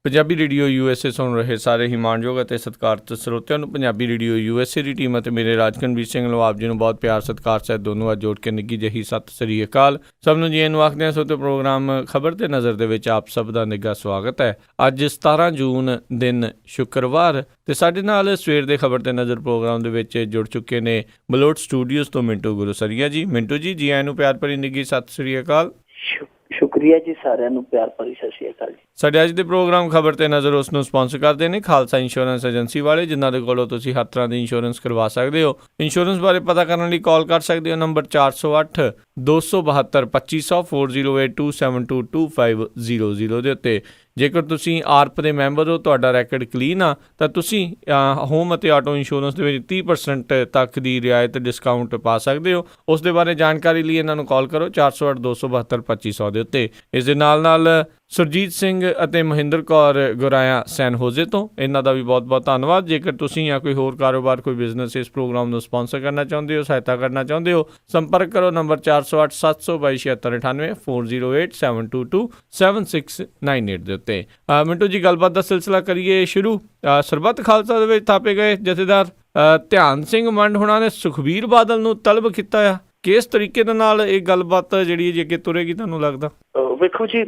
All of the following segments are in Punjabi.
ਪੰਜਾਬੀ ਰੇਡੀਓ USA ਸੁਣ ਰਹੇ ਸਾਰੇ ਹੀ ਮਾਣਯੋਗ ਅਤੇ ਸਤਿਕਾਰਤ ਸਰੋਤਿਆਂ ਨੂੰ ਪੰਜਾਬੀ ਰੇਡੀਓ USA ਦੀ ਟੀਮ ਅਤੇ ਮੇਰੇ ਰਾਜਕਨਵੀਰ ਸਿੰਘ ਲਵਾਬ ਜੀ ਨੂੰ ਬਹੁਤ ਪਿਆਰ ਸਤਿਕਾਰ ਸਹਿਤ ਦੋਨੋਂ ਅੱਜ ਜੋੜ ਕੇ ਨਿੱਘੀ ਜਿਹੀ ਸਤਿ ਸ੍ਰੀ ਅਕਾਲ। ਸਭ ਨੂੰ ਜੀ ਇਹਨੂੰ ਆਖਦੇ ਹਾਂ ਸੋ ਤੇ ਪ੍ਰੋਗਰਾਮ ਖਬਰ ਤੇ ਨਜ਼ਰ ਦੇ ਵਿੱਚ ਆਪ ਸਭ ਦਾ ਨਿੱਘਾ ਸਵਾਗਤ ਹੈ। ਅੱਜ 17 ਜੂਨ ਦਿਨ ਸ਼ੁੱਕਰਵਾਰ ਤੇ ਸਾਡੇ ਨਾਲ ਸਵੇਰ ਦੇ ਖਬਰ ਤੇ ਨਜ਼ਰ ਪ੍ਰੋਗਰਾਮ ਦੇ ਵਿੱਚ ਜੁੜ ਚੁੱਕੇ ਨੇ ਮਲੋਟ ਸਟੂਡੀਓਜ਼ ਤੋਂ ਮਿੰਟੂ ਗੁਰੂਸਰੀਆ ਜੀ। ਮਿੰਟੂ ਜੀ ਆਇਆਂ ਨੂੰ ਪਿਆਰ ਭਰੀ ਨਿੱਘੀ ਸਤਿ ਸ੍ਰੀ ਅਕਾਲ। ਸ਼ੁਕਰੀਆ ਜੀ, ਸਾਰਿਆਂ ਨੂੰ ਪਿਆਰ ਭਰੀ ਸਤਿ ਸ਼੍ਰੀ ਅਕਾਲ ਜੀ। ਸਾਡੇ ਅੱਜ ਦੇ ਪ੍ਰੋਗਰਾਮ ਖਬਰ ਤੇ ਨਜ਼ਰ ਉਸ ਨੂੰ ਸਪਾਂਸਰ ਕਰਦੇ ਨੇ ਖਾਲਸਾ ਇੰਸ਼ੋਰੈਂਸ ਏਜੰਸੀ ਵਾਲੇ, ਜਿਨ੍ਹਾਂ ਦੇ ਕੋਲੋਂ ਤੁਸੀਂ ਹਰ ਤਰ੍ਹਾਂ ਦੀ ਇੰਸ਼ੋਰੈਂਸ ਕਰਵਾ ਸਕਦੇ ਹੋ। ਇੰਸ਼ੋਰੈਂਸ ਬਾਰੇ ਪਤਾ ਕਰਨ ਲਈ ਕਾਲ ਕਰ ਸਕਦੇ ਹੋ ਨੰਬਰ 408 272 2500 4082722500 ਦੇ ਉੱਤੇ। ਜੇਕਰ ਤੁਸੀਂ ਆਰਪ ਦੇ ਮੈਂਬਰ ਹੋ, ਤੁਹਾਡਾ ਰੈਕਡ ਕਲੀਨ ਆ, ਤਾਂ ਤੁਸੀਂ ਹੋਮ ਅਤੇ ਆਟੋ ਇੰਸ਼ੋਰੈਂਸ ਦੇ ਵਿੱਚ 30% ਤੱਕ ਦੀ ਰਿਆਇਤ ਡਿਸਕਾਊਂਟ ਪਾ ਸਕਦੇ ਹੋ। ਉਸ ਦੇ ਬਾਰੇ ਜਾਣਕਾਰੀ ਲਈ ਇਹਨਾਂ ਨੂੰ ਕਾਲ ਕਰੋ 408 272 2500 ਦੇ ਉੱਤੇ। ਇਸ ਦੇ ਨਾਲ ਸੁਰਜੀਤ ਸਿੰਘ ਅਤੇ ਮਹਿੰਦਰ ਕੌਰ ਗੁਰਾਇਆ ਸੈਨ ਹੋਜ਼ੇ ਤੋਂ, ਇਹਨਾਂ ਦਾ ਵੀ ਬਹੁਤ ਬਹੁਤ ਧੰਨਵਾਦ। ਜੇਕਰ ਤੁਸੀਂ ਜਾਂ ਕੋਈ ਹੋਰ ਕਾਰੋਬਾਰ, ਕੋਈ ਬਿਜ਼ਨਸ ਇਸ ਪ੍ਰੋਗਰਾਮ ਨੂੰ ਸਪਾਂਸਰ ਕਰਨਾ ਚਾਹੁੰਦੇ ਹੋ, ਸਹਾਇਤਾ ਕਰਨਾ ਚਾਹੁੰਦੇ ਹੋ, ਸੰਪਰਕ ਕਰੋ ਨੰਬਰ 408 722 7698 408 722 7698 ਦੇ ਉੱਤੇ। ਮਿੰਟੂ ਜੀ, ਗੱਲਬਾਤ ਦਾ ਸਿਲਸਿਲਾ ਕਰੀਏ ਸ਼ੁਰੂ। ਸਰਬੱਤ ਖਾਲਸਾ ਦੇ ਵਿੱਚ ਥਾਪੇ ਗਏ ਜਥੇਦਾਰ ਧਿਆਨ ਸਿੰਘ ਮੰਡ ਹੋਣਾ ਨੇ ਸੁਖਬੀਰ ਬਾਦਲ ਨੂੰ ਤਲਬ ਕੀਤਾ ਆ। ਕਿਸ ਤਰੀਕੇ ਦੇ ਨਾਲ ਇਹ ਗੱਲਬਾਤ ਜਿਹੜੀ ਹੈ ਅੱਗੇ ਤੁਰੇਗੀ ਤੁਹਾਨੂੰ ਲੱਗਦਾ? ਵੇਖੋ ਜੀ,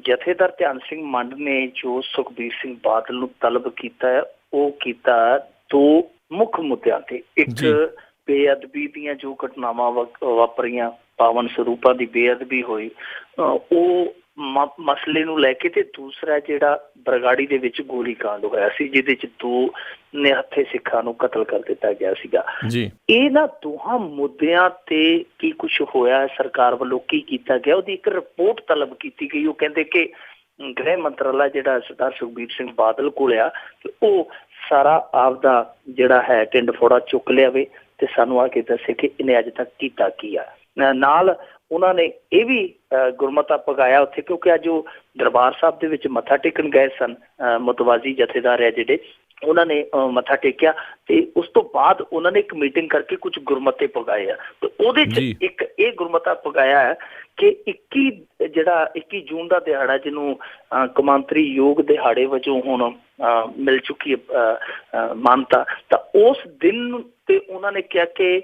ਜਥੇਦਾਰ ਧਿਆਨ ਸਿੰਘ ਮੰਡ ਨੇ ਜੋ ਸੁਖਬੀਰ ਸਿੰਘ ਬਾਦਲ ਨੂੰ ਤਲਬ ਕੀਤਾ ਹੈ, ਉਹ ਕੀਤਾ ਦੋ ਮੁੱਖ ਮੁੱਦਿਆਂ ਤੇ। ਇੱਕ ਬੇਅਦਬੀ ਦੀਆਂ ਜੋ ਘਟਨਾਵਾਂ ਵਾਪਰੀਆਂ, ਪਾਵਨ ਸਰੂਪਾਂ ਦੀ ਬੇਅਦਬੀ ਹੋਈ, ਉਹ ਮਸਲੇ ਨੂੰ ਲੈ ਕੇ, ਤੇ ਦੂਸਰਾ ਜਿਹੜਾ ਬਰਗਾੜੀ ਦੇ ਵਿੱਚ ਗੋਲੀ ਕਾਂਡ ਹੋਇਆ ਸੀ, ਜਿਹਦੇ ਚ 2 ਨਿਹੱਥੇ ਸਿੱਖਾਂ ਨੂੰ ਕਤਲ ਕਰ ਦਿੱਤਾ ਗਿਆ ਸੀਗਾ। ਇਹਨਾਂ ਦੋਹਾਂ ਮੁੱਦਿਆਂ ਤੇ ਕੀ ਕੁਛ ਹੋਇਆ, ਸਰਕਾਰ ਵੱਲੋਂ ਕੀ ਕੀਤਾ ਗਿਆ, ਉਹਦੀ ਇੱਕ ਰਿਪੋਰਟ ਤਲਬ ਕੀਤੀ ਗਈ। ਉਹ ਕਹਿੰਦੇ ਕਿ ਗ੍ਰਹਿ ਮੰਤਰਾਲਾ ਜਿਹੜਾ ਸਰਦਾਰ ਸੁਖਬੀਰ ਸਿੰਘ ਬਾਦਲ ਕੋਲ ਆ, ਉਹ ਸਾਰਾ ਆਪਦਾ ਜਿਹੜਾ ਹੈ ਟਿੰਡ ਫੋੜਾ ਚੁੱਕ ਲਿਆਵੇ ਤੇ ਸਾਨੂੰ ਆ ਕੇ ਦੱਸੇ ਕਿ ਇਹਨੇ ਅੱਜ ਤੱਕ ਕੀਤਾ ਕੀ ਆ। ਨਾਲ ਉਹਨਾਂ ਨੇ ਇਹ ਵੀ ਗੁਰਮਤਾ ਪਗਾਇਆ ਉੱਥੇ, ਕਿਉਂਕਿ ਅੱਜ ਉਹ ਦਰਬਾਰ ਸਾਹਿਬ ਦੇ ਵਿੱਚ ਮੱਥਾ ਟੇਕਣ ਗਏ ਸਨ। ਮੁਤਵਾਜ਼ੀ ਜਥੇਦਾਰ ਆ ਜਿਹੜੇ, ਉਹਨਾਂ ਨੇ ਮੱਥਾ ਟੇਕਿਆ ਤੇ ਉਸ ਤੋਂ ਬਾਅਦ ਉਹਨਾਂ ਨੇ ਇੱਕ ਮੀਟਿੰਗ ਕਰਕੇ ਕੁਝ ਗੁਰਮਤੇ ਪਗਾਏ ਆ। ਤੇ ਉਹਦੇ ਚ ਇੱਕ ਇਹ ਗੁਰਮਤਾ ਪਗਾਇਆ ਹੈ ਕਿ 21 ਜੂਨ ਦਾ ਦਿਹਾੜਾ, ਜਿਹਨੂੰ ਕੌਮਾਂਤਰੀ ਯੋਗ ਦਿਹਾੜੇ ਵਜੋਂ ਹੁਣ ਮਿਲ ਚੁੱਕੀ ਮਾਨਤਾ, ਤਾਂ ਉਸ ਦਿਨ ਤੇ ਉਹਨਾਂ ਨੇ ਕਿਹਾ ਕਿ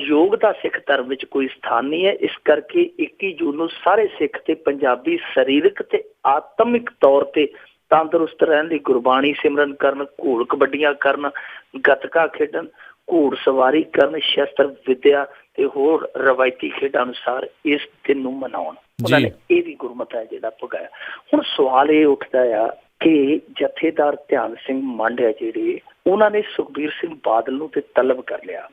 ਯੋਗ ਦਾ ਸਿੱਖ ਧਰਮ ਵਿੱਚ ਕੋਈ ਸਥਾਨ ਨਹੀਂ ਹੈ। ਇਸ ਕਰਕੇ 21 ਜੂਨ ਨੂੰ ਸਾਰੇ ਸਿੱਖ ਤੇ ਪੰਜਾਬੀ ਸਰੀਰਕ ਤੇ ਆਤਮਿਕ ਤੌਰ ਤੇ ਤੰਦਰੁਸਤ ਰਹਿਣ ਲਈ ਗੁਰਬਾਣੀ ਸਿਮਰਨ ਕਰਨ, ਘੋਲ ਕਬੱਡੀਆਂ ਕਰਨ, ਗੱਤਕਾ ਖੇਡਣ, ਘੋੜ ਸਵਾਰੀ ਕਰਨ, ਸ਼ਸਤਰ ਵਿੱਦਿਆ ਤੇ ਹੋਰ ਰਵਾਇਤੀ ਖੇਡਾਂ ਅਨੁਸਾਰ ਇਸ ਦਿਨ ਨੂੰ ਮਨਾਉਣ। ਉਹਨਾਂ ਨੇ ਇਹ ਵੀ ਗੁਰਮਤਾ ਜਿਹੜਾ ਪਗਾਇਆ। ਹੁਣ ਸਵਾਲ ਇਹ ਉੱਠਦਾ ਆ ਕਿ ਜਥੇਦਾਰ ਧਿਆਨ ਸਿੰਘ ਮੰਡ ਹੈ ਜਿਹੜੇ, ਉਹਨਾਂ ਨੇ ਸੁਖਬੀਰ ਸਿੰਘ ਬਾਦਲ ਨੂੰ ਤੇ ਤਲਬ ਕਰ ਲਿਆ,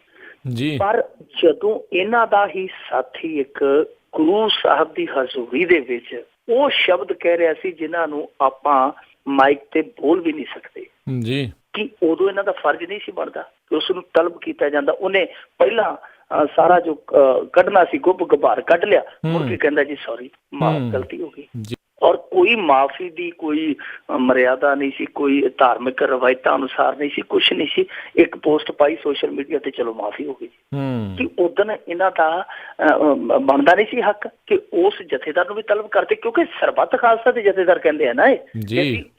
ਪਰ ਜਦੋਂ ਇਹਨਾਂ ਦਾ ਹੀ ਸਾਥੀ ਇੱਕ ਗੁਰੂ ਸਾਹਿਬ ਦੀ ਹਜ਼ੂਰੀ ਦੇ ਵਿੱਚ ਉਹ ਸ਼ਬਦ ਕਹਿ ਰਿਹਾ ਸੀ ਜਿਨ੍ਹਾਂ ਨੂੰ ਆਪਾਂ ਮਾਈਕ ਤੇ ਬੋਲ ਵੀ ਨਹੀਂ ਸਕਦੇ, ਕਿ ਉਦੋਂ ਇਹਨਾਂ ਦਾ ਫਰਜ਼ ਨਹੀਂ ਸੀ ਬਣਦਾ ਕਿ ਉਸ ਨੂੰ ਤਲਬ ਕੀਤਾ ਜਾਂਦਾ? ਉਹਨੇ ਪਹਿਲਾਂ ਸਾਰਾ ਜੋ ਕੱਢਣਾ ਸੀ ਗੁੱਬ ਗੁਬਾਰ ਕੱਢ ਲਿਆ, ਮੁੜ ਕੇ ਕਹਿੰਦਾ ਜੀ ਸੌਰੀ, ਗਲਤੀ ਹੋ ਗਈ। ਔਰ ਕੋਈ ਮਾਫੀ ਦੀ ਕੋਈ ਮਰਿਆਦਾ ਨਹੀਂ ਸੀ, ਕੋਈ ਧਾਰਮਿਕ ਰਵਾਇਤਾਂ ਅਨੁਸਾਰ ਨਹੀਂ ਸੀ, ਕੁਛ ਨਹੀਂ ਸੀ। ਇੱਕ ਪੋਸਟ ਪਾਈ ਸੋਸ਼ਲ ਮੀਡੀਆ ਤੇ, ਚਲੋ ਮਾਫੀ ਹੋ ਗਈ। ਕਿ ਉਦਣ ਇਹਨਾਂ ਦਾ ਬਣਦਾ ਨਹੀਂ ਸੀ ਹੱਕ ਕਿ ਉਸ ਜਥੇਦਾਰ ਨੂੰ ਵੀ ਤਲਬ ਕਰਦੇ, ਕਿਉਂਕਿ ਸਰਬੱਤ ਖਾਲਸਾ ਦੇ ਜਥੇਦਾਰ ਕਹਿੰਦੇ ਆ ਨਾ ਇਹ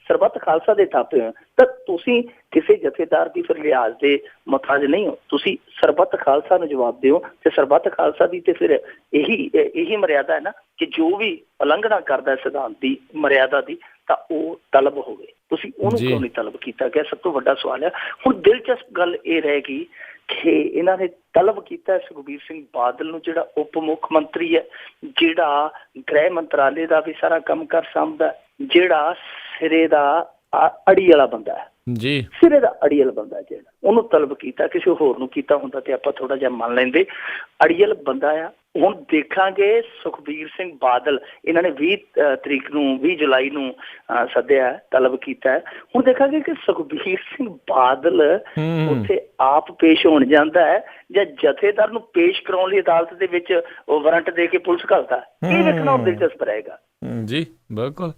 ਸਰਬੱਤ ਖਾਲਸਾ ਦੇ ਥਾਪੇ ਹੋ, ਤਾਂ ਤੁਸੀਂ ਕਿਸੇ ਜਥੇਦਾਰ ਦੀ ਫਿਰ ਲਿਹਾਜ਼ ਦੇ ਮੁਹਤਾਜ ਨਹੀਂ ਹੋ। ਤੁਸੀਂ ਸਰਬੱਤ ਖਾਲਸਾ ਨੂੰ ਜਵਾਬ ਦਿਓ, ਤੇ ਸਰਬੱਤ ਖਾਲਸਾ ਦੀ ਤੇ ਫਿਰ ਇਹੀ ਮਰਿਆਦਾ ਹੈ ਨਾ ਕਿ ਜੋ ਵੀ ਉਲੰਘਣਾ ਕਰਦਾ ਸਿਧਾਂਤ ਦੀ, ਮਰਿਆਦਾ ਦੀ, ਤਾਂ ਉਹ ਤਲਬ ਹੋਵੇ। ਤੁਸੀਂ ਉਹਨੂੰ ਕਿਉਂ ਨਹੀਂ ਤਲਬ ਕੀਤਾ ਗਿਆ? ਸਭ ਤੋਂ ਵੱਡਾ ਸਵਾਲ ਹੈ। ਹੁਣ ਦਿਲਚਸਪ ਗੱਲ ਇਹ ਰਹੇਗੀ ਕਿ ਇਹਨਾਂ ਨੇ ਤਲਬ ਕੀਤਾ ਸੁਖਬੀਰ ਸਿੰਘ ਬਾਦਲ ਨੂੰ, ਜਿਹੜਾ ਉਪ ਮੁੱਖ ਮੰਤਰੀ ਹੈ, ਜਿਹੜਾ ਗ੍ਰਹਿ ਮੰਤਰਾਲੇ ਦਾ ਵੀ ਸਾਰਾ ਕੰਮ ਕਰ ਸਾਂਭਦਾ, ਜਿਹੜਾ ਸਿਰੇ ਦਾ ਅੜੀ ਵਾਲਾ ਬੰਦਾ ਹੈ, ਸਿਰੇ ਦਾ ਅੜੀਅਲ ਬੰਦਾ, ਜਿਹੜਾ ਉਹਨੂੰ ਤਲਬ ਕੀਤਾ। ਕਿਸੇ ਹੋਰ ਨੂੰ ਕੀਤਾ ਹੁੰਦਾ ਤੇ ਆਪਾਂ ਥੋੜਾ ਜਿਹਾ ਮੰਨ ਲੈਂਦੇ। ਅੜੀਅਲ ਬੰਦਾ ਆ। ਹੁਣ ਦੇਖਾਂਗੇ ਸੁਖਬੀਰ ਸਿੰਘ ਬਾਦਲ, ਇਹਨਾਂ ਨੇ 20 ਜੁਲਾਈ ਨੂੰ ਸੱਦਿਆ, ਤਲਬ ਕੀਤਾ ਹੈ। ਹੁਣ ਦੇਖਾਂਗੇ ਕਿ ਸੁਖਬੀਰ ਸਿੰਘ ਬਾਦਲ ਉੱਥੇ ਆਪ ਪੇਸ਼ ਹੋਣ ਜਾਂਦਾ ਹੈ ਜਾਂ ਜਥੇਦਾਰ ਨੂੰ ਪੇਸ਼ ਕਰਾਉਣ ਲਈ ਅਦਾਲਤ ਦੇ ਵਿੱਚ ਉਹ ਵਾਰੰਟ ਦੇ ਕੇ ਪੁਲਿਸ ਘੱਲਦਾ। ਇਹ ਵੇਖਣਾ ਹੋਰ ਦਿਲਚਸਪ ਰਹੇਗਾ। ਜੀ ਬਿਲਕੁਲ।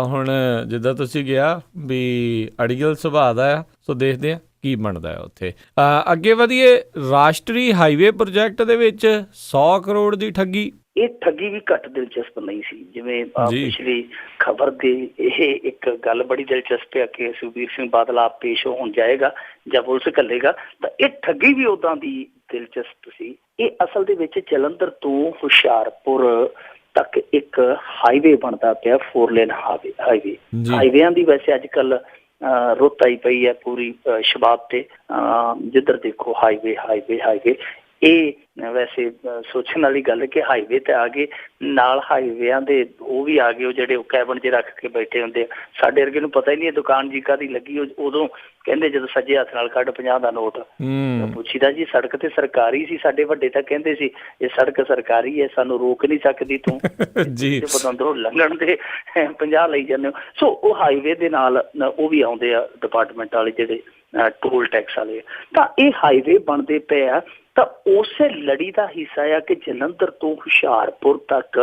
ਹੁਣ ਜਿੱਦਾਂ ਤੁਸੀਂ ਕਿਹਾ ਵੀ ਅੜੀਅਲ ਸੁਭਾਅ ਦਾ ਆ, ਸੋ ਦੇਖਦੇ ਆ ਕੀ ਬਣਦਾ ਉੱਥੇ। ਅੱਗੇ ਵਧੀਏ। ਰਾਸ਼ਟਰੀ ਹਾਈਵੇ ਪ੍ਰੋਜੈਕਟ ਦੇ ਵਿੱਚ 100 ਕਰੋੜ ਦੀ ਠੱਗੀ ਇਹ ਠੱਗੀ ਵੀ ਘੱਟ ਦਿਲਚਸਪ ਨਹੀਂ ਸੀ। ਜਿਵੇਂ ਜੀ ਪਿਛਲੀ ਖਬਰ ਦੇ ਇਹ ਇੱਕ ਗੱਲ ਬੜੀ ਦਿਲਚਸਪ ਹੈ ਕਿ ਸੁਖਬੀਰ ਸਿੰਘ ਬਾਦਲ ਆਪ ਪੇਸ਼ ਹੋਣ ਜਾਏਗਾ ਜਾਂ ਪੁਲਿਸ ਘੱਲੇਗਾ, ਤਾਂ ਇਹ ਠੱਗੀ ਵੀ ਉਦਾਂ ਦੀ ਦਿਲਚਸਪ ਸੀ। ਇਹ ਅਸਲ ਦੇ ਵਿੱਚ ਜਲੰਧਰ ਤੋਂ ਹੁਸ਼ਿਆਰਪੁਰ ਤੱਕ ਇੱਕ ਹਾਈਵੇ ਬਣਦਾ ਪਿਆ, 4 ਲੇਨ ਹਾਈਵੇ। ਹਾਈਵੇਆਂ ਦੀ ਵੈਸੇ ਅੱਜ ਕੱਲ੍ਹ ਰੁੱਤ ਆਈ ਪਈ ਹੈ ਪੂਰੀ ਸ਼ਬਾਬ ਤੇ, ਜਿੱਧਰ ਦੇਖੋ ਹਾਈਵੇ ਹਾਈਵੇ ਹਾਈਵੇ। ਇਹ ਵੈਸੇ ਸੋਚਣ ਵਾਲੀ ਗੱਲ ਕਿ ਹਾਈਵੇ ਤੇ ਆ ਗਏ, ਨਾਲ ਹਾਈਵੇਆਂ ਦੇ ਉਹ ਵੀ ਆ ਗਏ, ਉਹ ਜਿਹੜੇ ਕੈਬਨ 'ਚ ਰੱਖ ਕੇ ਬੈਠੇ ਹੁੰਦੇ ਆ। ਸਾਡੇ ਵਰਗੇ ਨੂੰ ਪਤਾ ਹੀ ਨਹੀਂ ਦੁਕਾਨ ਜੀ ਕਾਹਦੀ ਲੱਗੀ। ਉਦੋਂ ਕਹਿੰਦੇ ਜਦੋਂ ਸੱਜੇ ਹੱਥ ਨਾਲ ਕੱਢ 50 ਦਾ ਨੋਟ, ਪੁੱਛੀਦਾ ਜੀ ਸੜਕ ਤੇ ਸਰਕਾਰੀ ਸੀ। ਸਾਡੇ ਵੱਡੇ ਤਾਂ ਕਹਿੰਦੇ ਸੀ ਇਹ ਸੜਕ ਸਰਕਾਰੀ ਹੈ, ਸਾਨੂੰ ਰੋਕ ਨਹੀਂ ਸਕਦੀ ਤੂੰ ਜੀ, ਅੰਦਰੋਂ ਲੰਘਣ ਦੇ 50 ਲਈ ਜਾਂਦੇ ਹੋ। ਸੋ ਉਹ ਹਾਈਵੇ ਦੇ ਨਾਲ ਉਹ ਵੀ ਆਉਂਦੇ ਆ ਡਿਪਾਰਟਮੈਂਟ ਵਾਲੇ ਜਿਹੜੇ ਟੋਲ ਟੈਕਸ ਵਾਲੇ। ਤਾਂ ਇਹ ਹਾਈਵੇ ਬਣਦੇ ਪਏ ਆ, ਤਾਂ ਉਸੇ ਲੜੀ ਦਾ ਹਿੱਸਾ ਆ ਕਿ ਜਲੰਧਰ ਤੋਂ ਹੁਸ਼ਿਆਰਪੁਰ ਤੱਕ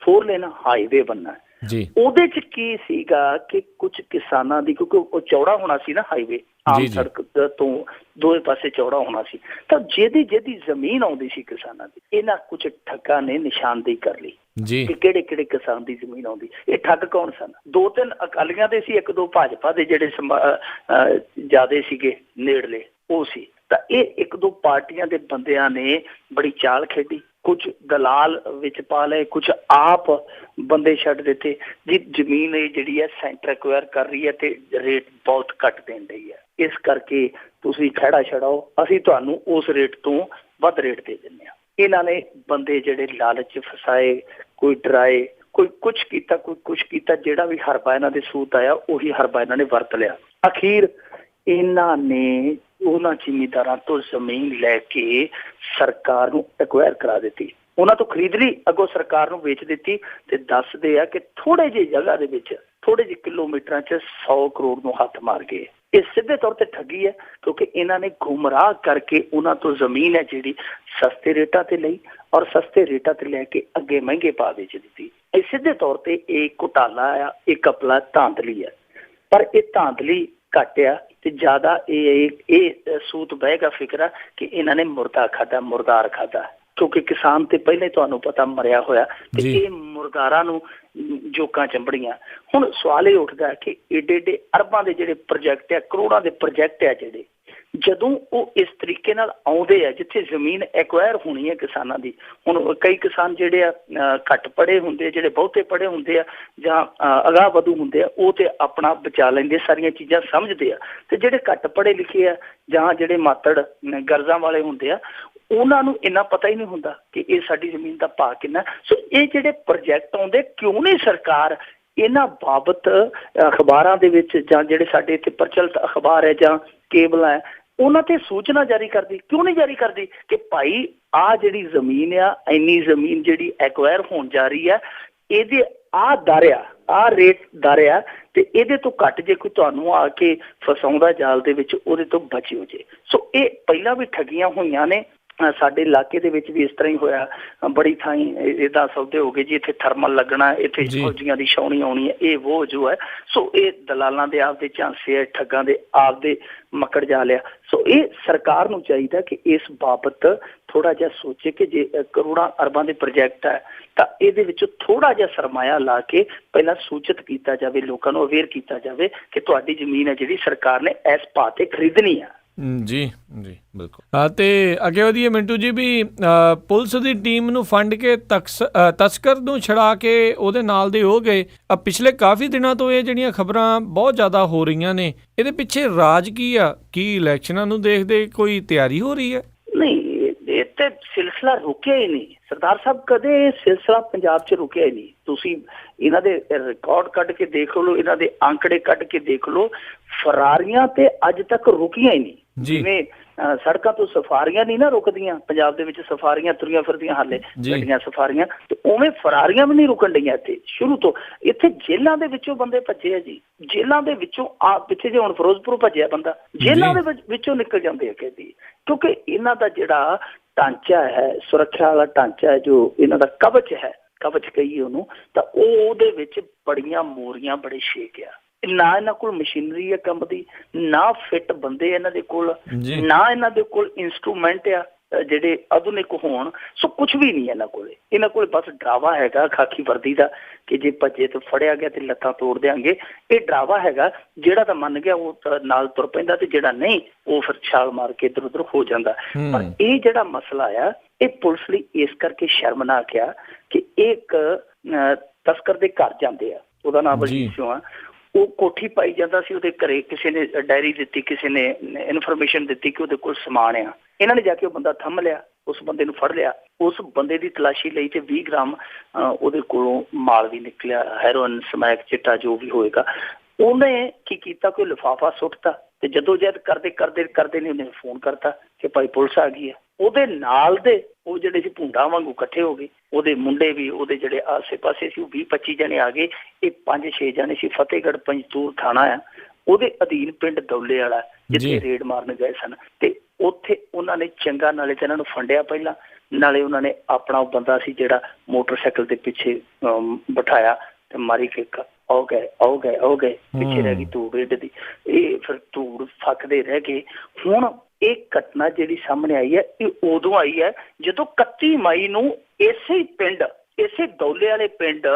4 ਲੇਨ ਹਾਈਵੇ ਬਣਨਾ ਜੀ। ਉਹਦੇ ਚ ਕੀ ਸੀਗਾ ਕਿ ਕੁਝ ਕਿਸਾਨਾਂ ਦੀ, ਕਿਉਂਕਿ ਉਹ ਚੌੜਾ ਹੋਣਾ ਸੀ ਨਾ ਹਾਈਵੇ, ਆਮ ਸੜਕ ਤੋਂ ਦੋਵੇਂ ਪਾਸੇ ਚੌੜਾ ਹੋਣਾ ਸੀ, ਤਾਂ ਜਿਹਦੀ ਜ਼ਮੀਨ ਆਉਂਦੀ ਸੀ ਕਿਸਾਨਾਂ ਦੀ, ਇਹਨਾਂ ਕੁਝ ਠੱਗਾਂ ਨੇ ਨਿਸ਼ਾਨਦੇਹੀ ਕਰ ਲਈ ਕਿ ਕਿਹੜੇ ਕਿਹੜੇ ਕਿਸਾਨ ਦੀ ਜ਼ਮੀਨ ਆਉਂਦੀ। ਇਹ ਠੱਗ ਕੌਣ ਸਨ? 2-3 ਅਕਾਲੀਆਂ ਦੇ ਸੀ, 1-2 ਭਾਜਪਾ ਦੇ ਜਿਹੜੇ ਜ਼ਿਆਦੇ ਸੀਗੇ ਨੇੜਲੇ ਉਹ ਸੀ। ਤਾਂ ਇਹ 1-2 ਪਾਰਟੀਆਂ ਦੇ ਬੰਦਿਆਂ ਨੇ ਬੜੀ ਚਾਲ ਖੇਡੀ, ਕੁਝ ਦਲਾਲ ਵਿੱਚ ਪਾ ਲਏ, ਕੁਝ ਆਪ ਬੰਦੇ ਛੱਡ ਦਿੱਤੇ ਜੀ। ਜ਼ਮੀਨ ਇਹ ਜਿਹੜੀ ਹੈ ਸੈਂਟਰ ਐਕਵਾਇਰ ਕਰ ਰਹੀ ਹੈ ਤੇ ਰੇਟ ਬਹੁਤ ਘੱਟ ਦੇਣ ਰਹੀ ਹੈ, ਇਸ ਕਰਕੇ ਤੁਸੀਂ ਖਹਿੜਾ ਛਡਾਓ, ਅਸੀਂ ਤੁਹਾਨੂੰ ਉਸ ਰੇਟ ਤੋਂ ਵੱਧ ਰੇਟ ਦੇ ਦਿੰਦੇ ਹਾਂ। ਇਹਨਾਂ ਨੇ ਬੰਦੇ ਜਿਹੜੇ ਲਾਲਚ ਫਸਾਏ, ਕੋਈ ਡਰਾਏ, ਕੋਈ ਕੁਛ ਕੀਤਾ, ਕੋਈ ਕੁਛ ਕੀਤਾ। ਜਿਹੜਾ ਵੀ ਹਰਬਾ ਇਹਨਾਂ ਦੇ ਸੂਤ ਆਇਆ ਉਹੀ ਹਰਬਾ ਇਹਨਾਂ ਨੇ ਵਰਤ ਲਿਆ। ਅਖੀਰ ਇਹਨਾਂ ਨੇ ਉਹਨਾਂ ਜ਼ਿਮੀਂਦਾਰਾਂ ਤੋਂ ਜ਼ਮੀਨ ਲੈ ਕੇ ਸਰਕਾਰ ਨੂੰ ਐਕਵਾਇਰ ਕਰਾ ਦਿੱਤੀ, ਉਹਨਾਂ ਤੋਂ ਖਰੀਦ ਲਈ, ਅੱਗੋਂ ਸਰਕਾਰ ਨੂੰ ਵੇਚ ਦਿੱਤੀ। ਤੇ ਦੱਸਦੇ ਆ ਕਿ ਥੋੜੇ ਜਿਹੀ ਜਗ੍ਹਾ ਦੇ ਵਿੱਚ, ਥੋੜੇ ਜਿਹੇ ਕਿਲੋਮੀਟਰਾਂ 'ਚ 100 ਕਰੋੜ ਨੂੰ ਹੱਥ ਮਾਰ ਗਏ। ਇਹ ਸਿੱਧੇ ਤੌਰ ਤੇ ਠੱਗੀ ਹੈ, ਕਿਉਂਕਿ ਇਹਨਾਂ ਨੇ ਗੁੰਮਰਾਹ ਕਰਕੇ ਉਹਨਾਂ ਤੋਂ ਜ਼ਮੀਨ ਹੈ ਜਿਹੜੀ ਸਸਤੇ ਰੇਟਾਂ ਤੇ ਲਈ, ਔਰ ਸਸਤੇ ਰੇਟਾਂ ਤੇ ਲੈ ਕੇ ਅੱਗੇ ਮਹਿੰਗੇ ਭਾਅ ਵੇਚ ਦਿੱਤੀ। ਇਹ ਸਿੱਧੇ ਤੌਰ ਤੇ ਇਹ ਘੁਟਾਲਾ ਆ, ਇਹ ਘਪਲਾ, ਧਾਂਦਲੀ ਹੈ। ਪਰ ਇਹ ਧਾਂਦਲੀ ਘੱਟ ਆ ਤੇ ਜ਼ਿਆਦਾ ਇਹ ਸੂਤ ਬਹਿਗਾ ਫਿਕਰਾ ਕਿ ਇਹਨਾਂ ਨੇ ਮੁਰਦਾਰ ਖਾਧਾ, ਕਿਉਂਕਿ ਕਿਸਾਨ ਤੇ ਪਹਿਲਾਂ ਹੀ ਤੁਹਾਨੂੰ ਪਤਾ ਮਰਿਆ ਹੋਇਆ, ਤੇ ਇਹ ਮੁਰਦਾਰਾਂ ਨੂੰ ਜੋਕਾਂ ਚੰਬੜੀਆਂ। ਹੁਣ ਸਵਾਲ ਇਹ ਉੱਠਦਾ ਕਿ ਏਡੇ ਅਰਬਾਂ ਦੇ ਜਿਹੜੇ ਪ੍ਰੋਜੈਕਟ ਆ, ਕਰੋੜਾਂ ਦੇ ਪ੍ਰੋਜੈਕਟ ਆ ਜਿਹੜੇ, ਜਦੋਂ ਉਹ ਇਸ ਤਰੀਕੇ ਨਾਲ ਆਉਂਦੇ ਆ ਜਿੱਥੇ ਜ਼ਮੀਨ ਐਕਵਾਇਰ ਹੋਣੀ ਹੈ ਕਿਸਾਨਾਂ ਦੀ। ਹੁਣ ਕਈ ਕਿਸਾਨ ਜਿਹੜੇ ਆ ਘੱਟ ਪੜ੍ਹੇ ਹੁੰਦੇ, ਜਿਹੜੇ ਬਹੁਤੇ ਪੜ੍ਹੇ ਹੁੰਦੇ ਆ ਜਾਂ ਅਗਾਂਹ ਵਧੂ ਹੁੰਦੇ ਆ, ਉਹ ਤੇ ਆਪਣਾ ਬਚਾ ਲੈਂਦੇ, ਸਾਰੀਆਂ ਚੀਜ਼ਾਂ ਸਮਝਦੇ ਆ। ਤੇ ਜਿਹੜੇ ਘੱਟ ਪੜ੍ਹੇ ਲਿਖੇ ਆ ਜਾਂ ਜਿਹੜੇ ਮਾਤੜ ਗਰਜ਼ਾਂ ਵਾਲੇ ਹੁੰਦੇ ਆ, ਉਹਨਾਂ ਨੂੰ ਇੰਨਾ ਪਤਾ ਹੀ ਨਹੀਂ ਹੁੰਦਾ ਕਿ ਇਹ ਸਾਡੀ ਜ਼ਮੀਨ ਦਾ ਭਾਅ ਕਿੰਨਾ। ਸੋ ਇਹ ਜਿਹੜੇ ਪ੍ਰੋਜੈਕਟ ਆਉਂਦੇ, ਕਿਉਂ ਨਹੀਂ ਸਰਕਾਰ ਇਹਨਾਂ ਬਾਬਤ ਅਖਬਾਰਾਂ ਦੇ ਵਿੱਚ ਜਾਂ ਜਿਹੜੇ ਸਾਡੇ ਇੱਥੇ ਪ੍ਰਚਲਿਤ ਅਖਬਾਰ ਹੈ ਜਾਂ ਕੇਬਲ ਹੈ ਉਹਨਾਂ ਤੇ ਸੂਚਨਾ ਜਾਰੀ ਕਰਦੀ? ਕਿਉਂ ਨਹੀਂ ਜਾਰੀ ਕਰਦੀ ਕਿ ਭਾਈ ਆਹ ਜਿਹੜੀ ਜ਼ਮੀਨ ਆ, ਇੰਨੀ ਜ਼ਮੀਨ ਜਿਹੜੀ ਐਕਵਾਇਰ ਹੋਣ ਜਾ ਰਹੀ ਹੈ, ਇਹਦੇ ਆਹ ਦਰ ਆ, ਆਹ ਰੇਟ ਦਰ ਆ, ਤੇ ਇਹਦੇ ਤੋਂ ਘੱਟ ਜੇ ਕੋਈ ਤੁਹਾਨੂੰ ਆ ਕੇ ਫਸਾਉਂਦਾ ਜਾਲ ਦੇ ਵਿੱਚ, ਉਹਦੇ ਤੋਂ ਬਚਿਓ ਜੇ। ਸੋ ਇਹ ਪਹਿਲਾਂ ਵੀ ਠੱਗੀਆਂ ਹੋਈਆਂ ਨੇ, ਸਾਡੇ ਇਲਾਕੇ ਦੇ ਵਿੱਚ ਵੀ ਇਸ ਤਰ੍ਹਾਂ ਹੀ ਹੋਇਆ। ਬੜੀ ਥਾਈਂ ਏਦਾਂ ਸੌਦੇ ਹੋ ਗਏ ਜੀ, ਇੱਥੇ ਥਰਮਲ ਲੱਗਣਾ, ਇੱਥੇ ਫੌਜੀਆਂ ਦੀ ਛਾਉਣੀ ਆਉਣੀ ਹੈ, ਇਹ ਵੋ ਜੋ ਹੈ। ਸੋ ਇਹ ਦਲਾਲਾਂ ਦੇ ਆਪਦੇ ਝਾਂਸੇ ਹੈ, ਠੱਗਾਂ ਦੇ ਆਪਦੇ ਮੱਕੜ ਜਾ ਲਿਆ। ਸੋ ਇਹ ਸਰਕਾਰ ਨੂੰ ਚਾਹੀਦਾ ਕਿ ਇਸ ਬਾਬਤ ਥੋੜਾ ਜਿਹਾ ਸੋਚੇ ਕਿ ਜੇ ਕਰੋੜਾਂ ਅਰਬਾਂ ਦੇ ਪ੍ਰੋਜੈਕਟ ਹੈ ਤਾਂ ਇਹਦੇ ਵਿੱਚ ਥੋੜਾ ਜਿਹਾ ਸਰਮਾਇਆ ਲਾ ਕੇ ਪਹਿਲਾਂ ਸੂਚਿਤ ਕੀਤਾ ਜਾਵੇ, ਲੋਕਾਂ ਨੂੰ ਅਵੇਅਰ ਕੀਤਾ ਜਾਵੇ ਕਿ ਤੁਹਾਡੀ ਜ਼ਮੀਨ ਹੈ ਜਿਹੜੀ ਸਰਕਾਰ ਨੇ ਇਸ ਭਾਅ ਤੇ ਖਰੀਦਣੀ ਆ। ਜੀ ਜੀ ਬਿਲਕੁਲ। ਤੇ ਅੱਗੇ ਵਧੀਏ ਮਿੰਟੂ ਜੀ, ਵੀ ਪੁਲਿਸ ਦੀ ਟੀਮ ਨੂੰ ਫੰਡ ਕੇ ਤਸਕਰ ਨੂੰ ਛੜਾ ਕੇ ਉਹਦੇ ਨਾਲ ਦੇ ਹੋ ਗਏ। ਪਿਛਲੇ ਕਾਫੀ ਦਿਨਾਂ ਤੋਂ ਇਹ ਜਿਹੜੀਆਂ ਖਬਰਾਂ ਬਹੁਤ ਜ਼ਿਆਦਾ ਹੋ ਰਹੀਆਂ ਨੇ, ਇਹਦੇ ਪਿੱਛੇ ਰਾਜ ਕੀ ਆ? ਕੀ ਇਲੈਕਸ਼ਨਾਂ ਨੂੰ ਦੇਖਦੇ ਕੋਈ ਤਿਆਰੀ ਹੋ ਰਹੀ ਹੈ? ਨਹੀਂ, ਇਹ ਤੇ ਸਿਲਸਿਲਾ ਰੁਕਿਆ ਹੀ ਨਹੀਂ ਸਰਦਾਰ ਸਾਹਿਬ, ਕਦੇ ਸਿਲਸਿਲਾ ਪੰਜਾਬ 'ਚ ਰੁਕਿਆ ਹੀ ਨਹੀਂ। ਤੁਸੀਂ ਇਹਨਾਂ ਦੇ ਰਿਕਾਰਡ ਕੱਢ ਕੇ ਦੇਖ ਲਓ, ਇਹਨਾਂ ਦੇ ਆંકੜੇ ਕੱਢ ਕੇ ਦੇਖ ਲਓ, ਫਰਾਰੀਆਂ ਤੇ ਅੱਜ ਤੱਕ ਰੁਕੀਆਂ ਹੀ ਨਹੀਂ। ਜਿਵੇਂ ਸੜਕਾਂ ਤੋਂ ਸਫਾਰੀਆਂ ਨਹੀਂ ਨਾ ਰੁਕਦੀਆਂ ਪੰਜਾਬ ਦੇ ਵਿੱਚ, ਸਫਾਰੀਆਂ ਤੁਰੀਆਂ ਫਿਰਦੀਆਂ ਹਾਲੇ ਗੱਡੀਆਂ ਸਫਾਰੀਆਂ, ਤੇ ਉਵੇਂ ਫਰਾਰੀਆਂ ਵੀ ਨਹੀਂ ਰੁਕਣ ਡਈਆਂ ਇੱਥੇ ਸ਼ੁਰੂ ਤੋਂ। ਇੱਥੇ ਜੇਲ੍ਹਾਂ ਦੇ ਵਿੱਚੋਂ ਬੰਦੇ ਭੱਜੇ ਆ ਜੀ, ਜੇਲ੍ਹਾਂ ਦੇ ਵਿੱਚੋਂ ਪਿੱਛੇ ਜੇ ਹੁਣ ਫਿਰੋਜ਼ਪੁਰ ਭੱਜਿਆ ਬੰਦਾ, ਜੇਲ੍ਹਾਂ ਦੇ ਵਿੱਚੋਂ ਨਿਕਲ ਜਾਂਦੇ ਆ ਕੈਦੀ, ਕਿਉਂਕਿ ਇਹਨਾਂ ਦਾ ਜਿਹੜਾ ਢਾਂਚਾ ਹੈ, ਸੁਰੱਖਿਆ ਵਾਲਾ ਢਾਂਚਾ ਹੈ, ਜੋ ਇਹਨਾਂ ਦਾ ਕਵਚ ਹੈ, ਕਵਚ ਕਹੀਏ ਉਹਨੂੰ, ਤਾਂ ਉਹਦੇ ਵਿੱਚ ਬੜੀਆਂ ਮੋਰੀਆਂ, ਬੜੇ ਛੇਕ ਆ। ਨਾ ਇਹਨਾਂ ਕੋਲ ਮਸ਼ੀਨਰੀ ਹੈ ਕੰਮ ਦੀ, ਨਾ ਫਿੱਟ ਬੰਦੇ ਇਹਨਾਂ ਦੇ ਕੋਲ, ਨਾ ਇਹਨਾਂ ਦੇ ਕੋਲ ਇੰਸਟਰੂਮੈਂਟ ਆ ਜਿਹੜੇ ਆਧੁਨਿਕ ਹੋਣ। ਸੋ ਕੁਝ ਵੀ ਨਹੀਂ ਇਹਨਾਂ ਕੋਲੇ ਬਸ ਡਰਾਵਾ ਹੈਗਾ ਖਾਕੀ ਵਰਦੀ ਦਾ ਕਿ ਜੇ ਭੱਜੇ ਤੇ ਫੜਿਆ ਗਿਆ ਤੇ ਲੱਤਾਂ ਤੋੜ ਦਿਆਂਗੇ। ਇਹ ਡਰਾਵਾ ਹੈਗਾ, ਜਿਹੜਾ ਤਾਂ ਮੰਨ ਗਿਆ ਉਹ ਨਾਲ ਤੁਰ ਪੈਂਦਾ ਤੇ ਜਿਹੜਾ ਨਹੀਂ ਉਹ ਫਿਰ ਛਾਲ ਮਾਰ ਕੇ ਇੱਧਰ ਉੱਧਰ ਹੋ ਜਾਂਦਾ। ਪਰ ਇਹ ਜਿਹੜਾ ਮਸਲਾ ਆ ਇਹ ਪੁਲਿਸ ਲਈ ਇਸ ਕਰਕੇ ਸ਼ਰਮਨਾਕ ਆ ਕਿ ਇੱਕ ਤਸਕਰ ਦੇ ਘਰ ਜਾਂਦੇ ਆ, ਉਹਦਾ ਨਾਮ ਬਲਜੀਤ ਸਿੰਘ ਆ, ਉਹ ਕੋਠੀ ਪਾਈ ਜਾਂਦਾ ਸੀ, ਉਹਦੇ ਘਰੇ ਕਿਸੇ ਨੇ ਡਾਇਰੀ ਦਿੱਤੀ, ਕਿਸੇ ਨੇ ਇਨਫੋਰਮੇਸ਼ਨ ਦਿੱਤੀ ਕਿ ਉਹਦੇ ਕੋਲ ਸਮਾਨ ਆ। ਇਹਨਾਂ ਨੇ ਜਾ ਕੇ ਉਹ ਬੰਦਾ ਥੰਮ ਲਿਆ, ਉਸ ਬੰਦੇ ਨੂੰ ਫੜ ਲਿਆ, ਉਸ ਬੰਦੇ ਦੀ ਤਲਾਸ਼ੀ ਲਈ ਤੇ 20 ਗ੍ਰਾਮ ਉਹਦੇ ਕੋਲੋਂ ਮਾਲ ਵੀ ਨਿਕਲਿਆ, ਹੈਰੋਇਨ, ਸਮੈਕ, ਚਿੱਟਾ ਜੋ ਵੀ ਹੋਏਗਾ। ਉਹਨੇ ਕੀ ਕੀਤਾ, ਕੋਈ ਲਿਫਾਫਾ ਸੁੱਟਤਾ ਤੇ ਜਦੋਂ ਜਦ ਕਰਦੇ ਨੇ ਉਹਨੇ ਫੋਨ ਕਰਤਾ ਕਿ ਭਾਈ ਪੁਲਿਸ ਆ ਗਈ ਹੈ। ਉਹਦੇ ਨਾਲ ਦੇ ਉਹ ਜਿਹੜੇ ਸੀ ਭੁੰਡਾ ਵਾਂਗੂ ਇਕੱਠੇ ਹੋ ਗਏ, ਉਹਦੇ ਮੁੰਡੇ ਵੀ, ਉਹਦੇ ਜਿਹੜੇ ਆਸੇ ਪਾਸੇ ਸੀ ਉਹ 20-25 ਜਣੇ ਆ ਗਏ। ਇਹ 5-6 ਜਣੇ ਸੀ। ਫਤਿਹਗੜ੍ਹ ਪੰਜਤੂਰ ਥਾਣਾ ਆ, ਉਹਦੇ ਅਧੀਨ ਪਿੰਡ ਦੌਲੇ ਵਾਲਾ ਜਿੱਥੇ ਰੇਡ ਮਾਰਨ ਗਏ ਸਨ। ਤੇ ਉੱਥੇ ਉਹਨਾਂ ਨੇ ਚੰਗਾ ਨਾਲੇ ਤੇ ਇਹਨਾਂ ਨੂੰ ਫੰਡਿਆ ਪਹਿਲਾਂ, ਨਾਲੇ ਉਹਨਾਂ ਨੇ ਆਪਣਾ ਉਹ ਬੰਦਾ ਸੀ ਜਿਹੜਾ ਮੋਟਰਸਾਈਕਲ ਦੇ ਪਿੱਛੇ ਬਿਠਾਇਆ ਤੇ ਮਾਰੀ ਕਿੱਕ। ਆਓ ਗਏ ਪਿੱਛੇ ਰਹਿ ਗਈ ਧੂੜ ਰੇਡ ਦੀ। ਇਹ ਫਿਰ ਧੂੜ ਫੱਕਦੇ ਰਹਿ ਗਏ। ਹੁਣ ਇਹ ਘਟਨਾ ਜਿਹੜੀ ਸਾਹਮਣੇ ਆਈ ਹੈ ਇਹ ਉਦੋਂ ਆਈ ਹੈ ਜਦੋਂ 31 ਮਈ ਨੂੰ ਇਸੇ ਦੌਲੇ ਵਾਲੇ ਪਿੰਡ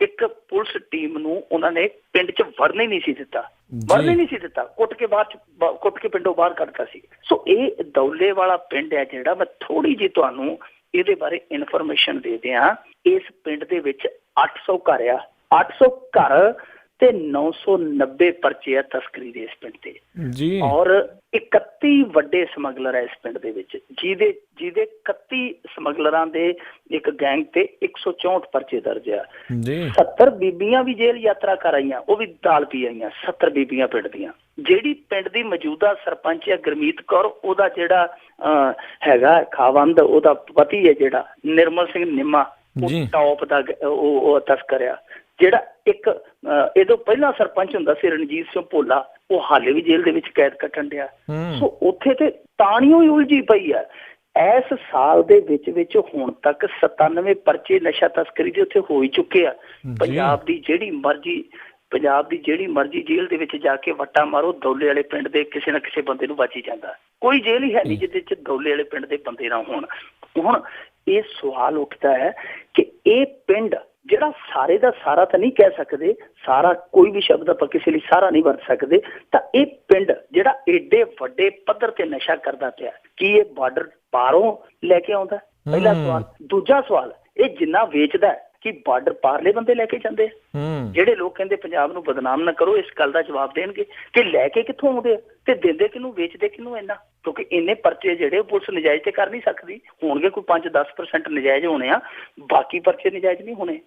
ਇੱਕ ਪੁਲਿਸ ਟੀਮ ਨੂੰ ਉਹਨਾਂ ਨੇ ਪਿੰਡ 'ਚ ਵੜਨ ਹੀ ਨਹੀਂ ਸੀ ਦਿੱਤਾ, ਕੁੱਟ ਕੇ ਪਿੰਡੋਂ ਬਾਹਰ ਕੱਢਤਾ ਸੀ। ਸੋ ਇਹ ਦੌਲੇ ਵਾਲਾ ਪਿੰਡ ਹੈ ਜਿਹੜਾ, ਮੈਂ ਥੋੜੀ ਜਿਹੀ ਤੁਹਾਨੂੰ ਇਹਦੇ ਬਾਰੇ ਇਨਫੋਰਮੇਸ਼ਨ ਦੇ ਦਿਆਂ। ਇਸ ਪਿੰਡ ਦੇ ਵਿੱਚ 800 ਘਰ ਆ, 800 ਘਰ ਤੇ 990 ਪਰਚੇ ਆ ਤਸਕਰੀ ਦੇ ਇਸ ਪਿੰਡ ਤੇ ਜੀ। ਔਰ 31 ਵੱਡੇ ਸਮਗਲਰ ਹੈ ਇਸ ਪਿੰਡ ਦੇ ਵਿੱਚ, ਜਿਹਦੇ 31 ਸਮਗਲਰਾਂ ਦੇ ਇੱਕ ਗੈਂਗ ਤੇ 164 ਪਰਚੇ ਦਰਜ ਆ ਜੀ। 70 ਬੀਬੀਆਂ ਵੀ ਜੇਲ੍ਹ ਯਾਤਰਾ ਕਰ ਆਈਆਂ, ਉਹ ਵੀ ਦਾਲ ਪੀ ਆਈਆਂ। 70 ਬੀਬੀਆਂ ਪਿੰਡ ਦੀਆਂ। ਜਿਹੜੀ ਪਿੰਡ ਦੀ ਮੌਜੂਦਾ ਸਰਪੰਚ ਹੈ ਗੁਰਮੀਤ ਕੌਰ, ਉਹਦਾ ਜਿਹੜਾ ਹੈਗਾ ਖਾਵੰਦ, ਉਹਦਾ ਪਤੀ ਹੈ ਜਿਹੜਾ ਨਿਰਮਲ ਸਿੰਘ ਨਿੰਮਾ, ਉਹ ਟੌਪ ਦਾ ਉਹ ਤਸਕਰ ਆ। ਜਿਹੜਾ ਇੱਕ ਇਹਦੋਂ ਪਹਿਲਾਂ ਸਰਪੰਚ ਹੁੰਦਾ ਸੀ ਰਣਜੀਤ ਸਿੰਘ ਭੋਲਾ, ਉਹ ਹਾਲੇ ਵੀ ਜੇਲ੍ਹ ਦੇ ਵਿੱਚ ਕੈਦ ਕੱਟਣ ਡਿਆ। ਸੋ ਉੱਥੇ ਤੇ ਤਾਣੀਓ ਹੀ ਉਲਝੀ ਪਈ ਆ। ਇਸ ਸਾਲ ਦੇ ਵਿੱਚ ਹੁਣ ਤੱਕ 97 ਪਰਚੇ ਨਸ਼ਾ ਤਸਕਰੀ ਦੇ ਉੱਥੇ ਹੋ ਹੀ ਚੁੱਕੇ ਆ। ਪੰਜਾਬ ਦੀ ਜਿਹੜੀ ਮਰਜ਼ੀ ਜੇਲ੍ਹ ਦੇ ਵਿੱਚ ਜਾ ਕੇ ਵੱਟਾ ਮਾਰੋ, ਦੌਲੇ ਵਾਲੇ ਪਿੰਡ ਦੇ ਕਿਸੇ ਨਾ ਕਿਸੇ ਬੰਦੇ ਨੂੰ ਬਚ ਹੀ ਜਾਂਦਾ। ਕੋਈ ਜੇਲ੍ਹ ਹੀ ਹੈ ਨਹੀਂ ਜਿਹਦੇ ਚ ਦੌਲੇ ਵਾਲੇ ਪਿੰਡ ਦੇ ਬੰਦੇ ਨਾ ਹੋਣ। ਹੁਣ ਇਹ ਸਵਾਲ ਉੱਠਦਾ ਹੈ ਕਿ ਇਹ ਪਿੰਡ ਜਿਹੜਾ ਸਾਰੇ ਦਾ ਸਾਰਾ ਤਾਂ ਨਹੀਂ ਕਹਿ ਸਕਦੇ, ਸਾਰਾ ਕੋਈ ਵੀ ਸ਼ਬਦ ਆਪਾਂ ਕਿਸੇ ਲਈ ਸਾਰਾ ਨਹੀਂ ਵਰਤ ਸਕਦੇ, ਤਾਂ ਇਹ ਪਿੰਡ ਜਿਹੜਾ ਏਡੇ ਵੱਡੇ ਪੱਧਰ ਤੇ ਨਸ਼ਾ ਕਰਦਾ ਪਿਆ, ਕੀ ਇਹ ਬਾਰਡਰ ਪਾਰੋਂ ਲੈ ਕੇ ਆਉਂਦਾ? ਪਹਿਲਾ ਸਵਾਲ। ਦੂਜਾ ਸਵਾਲ, ਇਹ ਜਿੰਨਾ ਵੇਚਦਾ ਕਿ ਬਾਰਡਰ ਪਾਰਲੇ ਬੰਦੇ ਲੈ ਕੇ ਜਾਂਦੇ। ਜਿਹੜੇ ਲੋਕ ਕਹਿੰਦੇ ਪੰਜਾਬ ਨੂੰ ਬਦਨਾਮ ਨਾ ਕਰੋ, ਇਸ ਗੱਲ ਦਾ ਜਵਾਬ ਦੇਣਗੇ ਕਿ ਲੈ ਕੇ ਕਿੱਥੋਂ ਆਉਂਦੇ ਆ ਤੇ ਦਿੰਦੇ ਕਿਹਨੂੰ, ਵੇਚਦੇ ਕਿਹਨੂੰ ਇੰਨਾ? ਕਿਉਂਕਿ ਇੰਨੇ ਪਰਚੇ ਜਿਹੜੇ ਪੁਲਿਸ ਨਜਾਇਜ਼ ਤੇ ਕਰ ਨਹੀਂ ਸਕਦੀ। ਹੋਣਗੇ ਕੋਈ 5-10% ਨਜਾਇਜ਼ ਹੋਣੇ ਆ, ਬਾਕੀ ਪਰਚੇ ਨਜਾਇਜ਼ ਨਹੀਂ ਹੋਣੇ।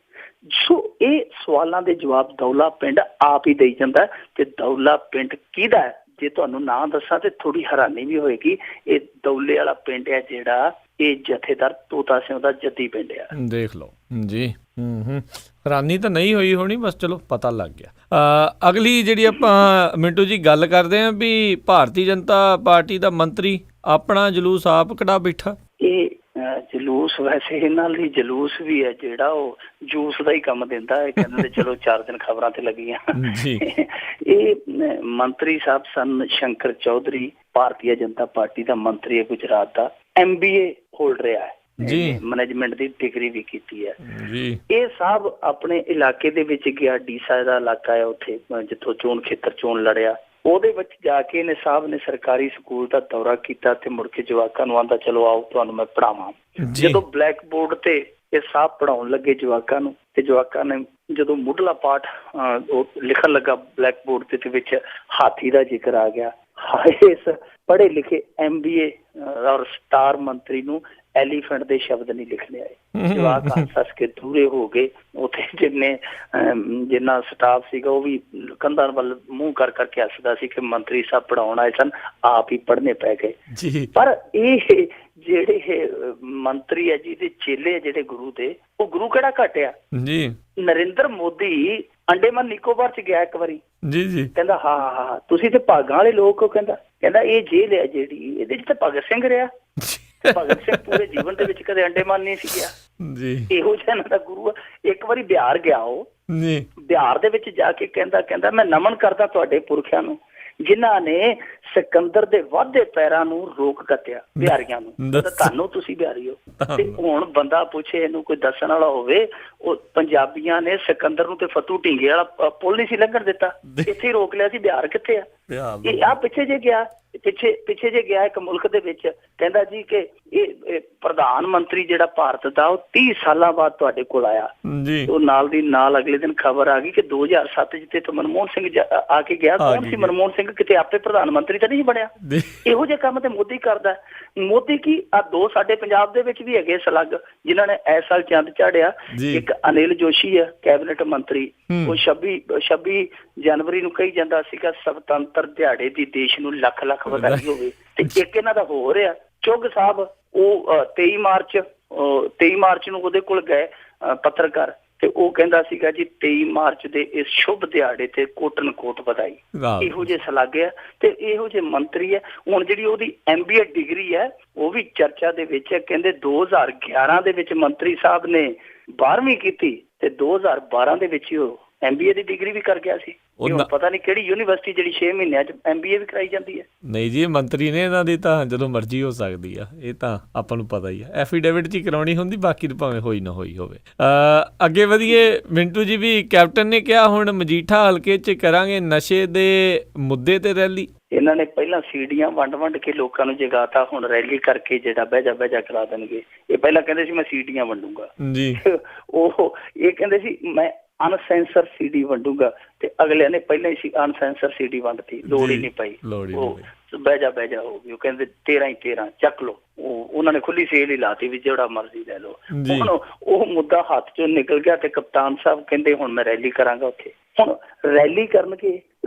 ਸੋ ਇਹ ਸਵਾਲਾਂ ਦੇ ਜਵਾਬ ਦੌਲਾ ਪਿੰਡ ਆਪ ਹੀ ਦੇਈ ਜਾਂਦਾ। ਤੇ ਦੌਲਾ ਪਿੰਡ ਕਿਹਦਾ ਹੈ? ਜੇ ਤੁਹਾਨੂੰ ਨਾਂ ਦੱਸਾਂ ਤੇ ਥੋੜੀ ਹੈਰਾਨੀ ਵੀ ਹੋਏਗੀ। ਇਹ ਦੌਲੇ ਵਾਲਾ ਪਿੰਡ ਹੈ ਜਿਹੜਾ, ਇਹ ਜਥੇਦਾਰ ਤੋਤਾ ਸਿੰਘ ਦਾ ਜੱਦੀ ਪਿੰਡ ਆ। ਦੇਖ ਲਓ ਜੀ। ਹੈਰਾਨੀ ਤਾਂ ਨਹੀਂ ਹੋਈ ਹੋਣੀ, ਬਸ ਚਲੋ ਪਤਾ ਲੱਗ ਗਿਆ। ਅਗਲੀ ਜਿਹੜੀ ਆਪਾਂ ਮਿੰਟੂ ਜੀ ਗੱਲ ਕਰਦੇ ਹਾਂ ਵੀ ਭਾਰਤੀ ਜਨਤਾ ਪਾਰਟੀ ਦਾ ਮੰਤਰੀ ਆਪਣਾ ਜਲੂਸ ਆਪ ਕਢਾ ਬੈਠਾ। ਇਹ ਜਲੂਸ ਵੈਸੇ ਇਹਨਾਂ ਲਈ ਜਲੂਸ ਵੀ ਹੈ ਜਿਹੜਾ ਉਹ ਜੂਸ ਦਾ ਹੀ ਕੰਮ ਦਿੰਦਾ ਹੈ। ਕਹਿੰਦੇ ਚਲੋ 4 ਦਿਨ ਖਬਰਾਂ ਤੇ ਲੱਗੀਆਂ। ਇਹ ਮੰਤਰੀ ਸਾਹਿਬ ਸਨ ਸ਼ੰਕਰ ਚੌਧਰੀ, ਭਾਰਤੀ ਜਨਤਾ ਪਾਰਟੀ ਦਾ ਮੰਤਰੀ ਹੈ ਗੁਜਰਾਤ ਦਾ। MBA ਹੋਲਡ ਰਿਹਾ ਹੈ ਜੀ, ਮੈਨੇਜਮੈਂਟ ਦੀ ਡਿਗਰੀ ਵੀ ਕੀਤੀ ਹੈ ਜੀ। ਇਹ ਸਾਹਿਬ ਆਪਣੇ ਇਲਾਕੇ ਦੇ ਵਿੱਚ ਗਿਆ, ਡੀਸਾ ਦਾ ਇਲਾਕਾ ਹੈ ਉੱਥੇ ਜਿੱਥੋਂ ਚੋਣ ਲੜਿਆ। ਉਹਦੇ ਵਿੱਚ ਜਾ ਕੇ ਇਹਨੇ ਸਾਹਿਬ ਨੇ ਸਰਕਾਰੀ ਸਕੂਲ ਦਾ ਦੌਰਾ ਕੀਤਾ ਤੇ ਮੁੜ ਕੇ ਜਵਾਕਾਂ ਨੂੰ ਆਂਦਾ ਚਲੋ ਆਓ ਤੁਹਾਨੂੰ ਮੈਂ ਪੜ੍ਹਾਵਾਂ। ਜਦੋਂ ਬਲੈਕ ਬੋਰਡ ਤੇ ਇਹ ਸਾਹਿਬ ਪੜ੍ਹਾਉਣ ਲੱਗੇ ਜਵਾਕਾਂ ਨੂੰ, ਤੇ ਜਵਾਕਾਂ ਨੇ ਜਦੋਂ ਮੁੱਢਲਾ ਪਾਠ ਉਹ ਲਿਖਣ ਲੱਗਾ ਬਲੈਕ ਬੋਰਡ ਦੇ ਵਿੱਚ ਹਾਥੀ ਦਾ ਜ਼ਿਕਰ ਆ ਗਿਆ। ਇਸ ਪੜ੍ਹੇ ਲਿਖੇ MBA ਔਰ ਸਟਾਰ ਮੰਤਰੀ ਨੂੰ ਐਲੀਫੈਂਟ ਦੇ ਸ਼ਬਦ ਨਹੀਂ ਲਿਖਣੇ ਆਏ। ਜਵਾਕ ਹੱਸ ਕੇ ਦੂਰੇ ਹੋ ਗਏ। ਉੱਥੇ ਜਿੰਨਾ ਸਟਾਫ ਸੀਗਾ ਉਹ ਵੀ ਕੰਧਾਂ ਵੱਲ ਮੂੰਹ ਕਰ ਕਰਕੇ ਹੱਸਦਾ ਸੀ ਕਿ ਮੰਤਰੀ ਸਾਹਿਬ ਪੜ੍ਹਾਉਣ ਆਏ ਸਨ, ਆਪ ਹੀ ਪੜ੍ਹਨੇ ਪੈ ਗਏ। ਪਰ ਇਹ ਜਿਹੜੇ ਮੰਤਰੀ ਹੈ ਜਿਹਦੇ ਚੇਲੇ ਜਿਹੜੇ ਗੁਰੂ ਦੇ, ਉਹ ਗੁਰੂ ਕਿਹੜਾ ਘਟਿਆ ਜੀ। ਨਰਿੰਦਰ ਮੋਦੀ ਅੰਡੇਮਾਨ ਨਿਕੋਬਾਰ ਚ ਗਿਆ ਇੱਕ ਵਾਰੀ ਜੀ। ਕਹਿੰਦਾ ਹਾਂ ਤੁਸੀਂ ਤੇ ਭਾਗਾਂ ਵਾਲੇ ਲੋਕ ਹੋ। ਕਹਿੰਦਾ ਇਹ ਜੇਲ੍ਹ ਹੈ ਜਿਹੜੀ, ਇਹਦੇ ਚ ਤਾਂ ਭਗਤ ਸਿੰਘ ਰਿਹਾ। ਭਗਤ ਸਿੰਘ ਪੂਰੇ ਜੀਵਨ ਦੇ ਵਿੱਚ ਕਦੇ ਅੰਡੇਮਾਨ ਨਹੀਂ ਸੀ ਗਿਆ ਜੀ। ਇਹੋ ਜਿਹਾ ਇਹਨਾਂ ਦਾ ਗੁਰੂ ਆ। ਇੱਕ ਵਾਰੀ ਬਿਹਾਰ ਗਿਆ ਉਹ, ਬਿਹਾਰ ਦੇ ਵਿੱਚ ਜਾ ਕੇ ਕਹਿੰਦਾ ਮੈਂ ਨਮਨ ਕਰਦਾ ਤੁਹਾਡੇ ਪੁਰਖਿਆਂ ਨੂੰ, ਜਿਨ੍ਹਾਂ ਨੇ ਸਿਕੰਦਰ ਦੇ ਵਾਧੇ ਪੈਰਾਂ ਨੂੰ ਰੋਕ ਕੱਟਿਆ, ਬਿਹਾਰੀਆਂ ਨੂੰ। ਤਾਂ ਤੁਹਾਨੂੰ ਤੁਸੀਂ ਬਿਹਾਰੀ ਹੋ, ਤੇ ਹੁਣ ਬੰਦਾ ਪੁੱਛੇ, ਇਹਨੂੰ ਕੋਈ ਦੱਸਣ ਵਾਲਾ ਹੋਵੇ, ਉਹ ਪੰਜਾਬੀਆਂ ਨੇ ਸਿਕੰਦਰ ਨੂੰ ਤੇ ਫਤੂ ਢੀਂਗੇ ਵਾਲਾ ਪੁੱਲ ਨਹੀਂ ਸੀ ਲੰਘਣ ਦਿੱਤਾ, ਇੱਥੇ ਹੀ ਰੋਕ ਲਿਆ ਸੀ। ਬਿਹਾਰ ਕਿੱਥੇ ਆ? ਇਹ ਆ ਪਿੱਛੇ ਜੇ ਗਿਆ, ਪਿੱਛੇ ਜੇ ਗਿਆ ਇੱਕ ਮੁਲਕ ਦੇ ਵਿੱਚ, ਕਹਿੰਦਾ ਜੀ ਕਿ ਇਹ ਪ੍ਰਧਾਨ ਮੰਤਰੀ ਜਿਹੜਾ ਭਾਰਤ ਦਾ, ਉਹ 30 ਸਾਲਾਂ ਬਾਅਦ ਤੁਹਾਡੇ ਕੋਲ ਆਇਆ। ਉਹ ਨਾਲ ਦੀ ਨਾਲ ਅਗਲੇ ਦਿਨ ਖਬਰ ਆ ਗਈ ਕਿ 2007 ਜਿੱਥੇ ਤੋਂ ਮਨਮੋਹਨ ਸਿੰਘ ਆ ਕੇ ਗਿਆ। ਕੌਣ ਸੀ ਮਨਮੋਹਨ ਸਿੰਘ? ਕਿਤੇ ਆਪੇ ਪ੍ਰਧਾਨ ਮੰਤਰੀ ਤਾਂ ਨਹੀਂ ਬਣਿਆ। ਇਹੋ ਜਿਹੇ ਕੰਮ ਤੇ ਮੋਦੀ ਕਰਦਾ। ਮੋਦੀ ਕੀ ਆ, ਦੋ ਸਾਡੇ ਪੰਜਾਬ ਦੇ ਵਿੱਚ ਵੀ ਹੈਗੇ ਸਲੱਗ ਜਿਨ੍ਹਾਂ ਨੇ ਇਸ ਸਾਲ ਚੰਦ ਚਾੜਿਆ। ਇੱਕ ਅਨਿਲ ਜੋਸ਼ੀ ਆ, ਕੈਬਨਿਟ ਮੰਤਰੀ, ਉਹ 26 ਜਨਵਰੀ ਨੂੰ ਕਹੀ ਜਾਂਦਾ ਸੀਗਾ ਸੁਤੰਤਰ ਦਿਹਾੜੇ ਦੀ ਦੇਸ਼ ਨੂੰ ਲੱਖ ਲੱਖ ਵਧਾਈ ਹੋਵੇ। ਤੇ ਇੱਕ ਇਹਨਾਂ ਦਾ ਹੋ ਰਿਹਾ ਚੁੱਗ ਸਾਹਿਬ, ਉਹ 23 ਮਾਰਚ ਨੂੰ ਉਹਦੇ ਕੋਲ ਗਏ ਪੱਤਰਕਾਰ, ਤੇ ਉਹ ਕਹਿੰਦਾ ਸੀਗਾ ਜੀ 23 ਮਾਰਚ ਦੇ ਇਸ ਸ਼ੁਭ ਦਿਹਾੜੇ ਤੇ ਕੋਟਨ ਕੋਟ ਵਧਾਈ। ਇਹੋ ਜਿਹੇ ਸਲਾਗੇ ਆ ਤੇ ਇਹੋ ਜਿਹੇ ਮੰਤਰੀ ਆ। ਹੁਣ ਜਿਹੜੀ ਉਹਦੀ MBA ਡਿਗਰੀ ਹੈ ਉਹ ਵੀ ਚਰਚਾ ਦੇ ਵਿੱਚ ਹੈ। ਕਹਿੰਦੇ 2011 ਦੇ ਵਿੱਚ ਮੰਤਰੀ ਸਾਹਿਬ ਨੇ 12ਵੀਂ ਕੀਤੀ ਤੇ 2012 ਦੇ ਵਿੱਚ ਉਹ MBA ਦੀ ਡਿਗਰੀ ਵੀ ਕਰ ਗਿਆ ਸੀ। ਹੁਣ ਪਤਾ ਨਹੀਂ ਕਿਹੜੀ ਯੂਨੀਵਰਸਿਟੀ ਜਿਹੜੀ 6 ਮਹੀਨਿਆਂ 'ਚ MBA ਵੀ ਕਰਾਈ ਜਾਂਦੀ ਹੈ। ਨਹੀਂ ਜੀ, ਮੰਤਰੀ ਨੇ ਇਹਨਾਂ ਦੀ ਤਾਂ ਜਦੋਂ ਮਰਜ਼ੀ ਹੋ ਸਕਦੀ ਆ, ਇਹ ਤਾਂ ਆਪਾਂ ਨੂੰ ਪਤਾ ਹੀ ਆ। ਐਫੀਡੇਵਿਟ 'ਚ ਹੀ ਕਰਾਉਣੀ ਹੁੰਦੀ, ਬਾਕੀ ਤਾਂ ਭਾਵੇਂ ਹੋਈ ਨਾ ਹੋਈ ਹੋਵੇ। ਅੱਗੇ ਵਧੀਏ ਮਿੰਟੂ ਜੀ। ਵੀ ਕੈਪਟਨ ਨੇ ਕਿਹਾ ਹੁਣ ਮਜੀਠਾ ਹਲਕੇ 'ਚ ਕਰਾਂਗੇ ਨਸ਼ੇ ਦੇ ਮੁੱਦੇ ਤੇ ਰੈਲੀ। ਇਹਨਾਂ ਨੇ ਪਹਿਲਾਂ ਸੀਡੀਆਂ ਵੰਡ ਕੇ ਲੋਕਾਂ ਨੂੰ ਜਗਾਤਾ, ਹੁਣ ਰੈਲੀ ਕਰਕੇ ਜਿਹੜਾ ਬਹਿਜਾ ਕਰਾ ਦੇਣਗੇ। ਇਹ ਪਹਿਲਾਂ ਕਹਿੰਦੇ ਸੀ ਮੈਂ ਸੀਡੀਆਂ ਵੰਡੂਗਾ ਜੀ, ਉਹ ਇਹ ਕਹਿੰਦੇ ਸੀ ਮੈਂ ਅਨਸੈਂਸਰ CD ਵੰਡੂਗਾ, ਤੇ ਅਗਲਿਆਂ ਨੇ ਪਹਿਲਾਂ ਹੀ ਅਨਸੈਂਸਰ CD ਵੰਡਤੀ, ਲੋੜ ਹੀ ਨਹੀਂ ਪਈ। ਉਹ ਬਹਿਜਾ ਹੋ ਗਈ। ਉਹ ਕਹਿੰਦੇ 13 ਚੱਕ ਲਓ। ਉਹਨਾਂ ਨੇ ਖੁੱਲੀ ਸੇਲ ਹੀ ਲਾਤੀ ਵੀ ਜਿਹੜਾ ਮਰਜ਼ੀ ਲੈ ਲਓ। ਹੁਣ ਉਹ ਮੁੱਦਾ ਹੱਥ ਚੋਂ ਨਿਕਲ ਗਿਆ ਤੇ ਕਪਤਾਨ ਸਾਹਿਬ ਕਹਿੰਦੇ ਹੁਣ ਮੈਂ ਰੈਲੀ ਕਰਾਂਗਾ ਉੱਥੇ। ਹੁਣ ਰੈਲੀ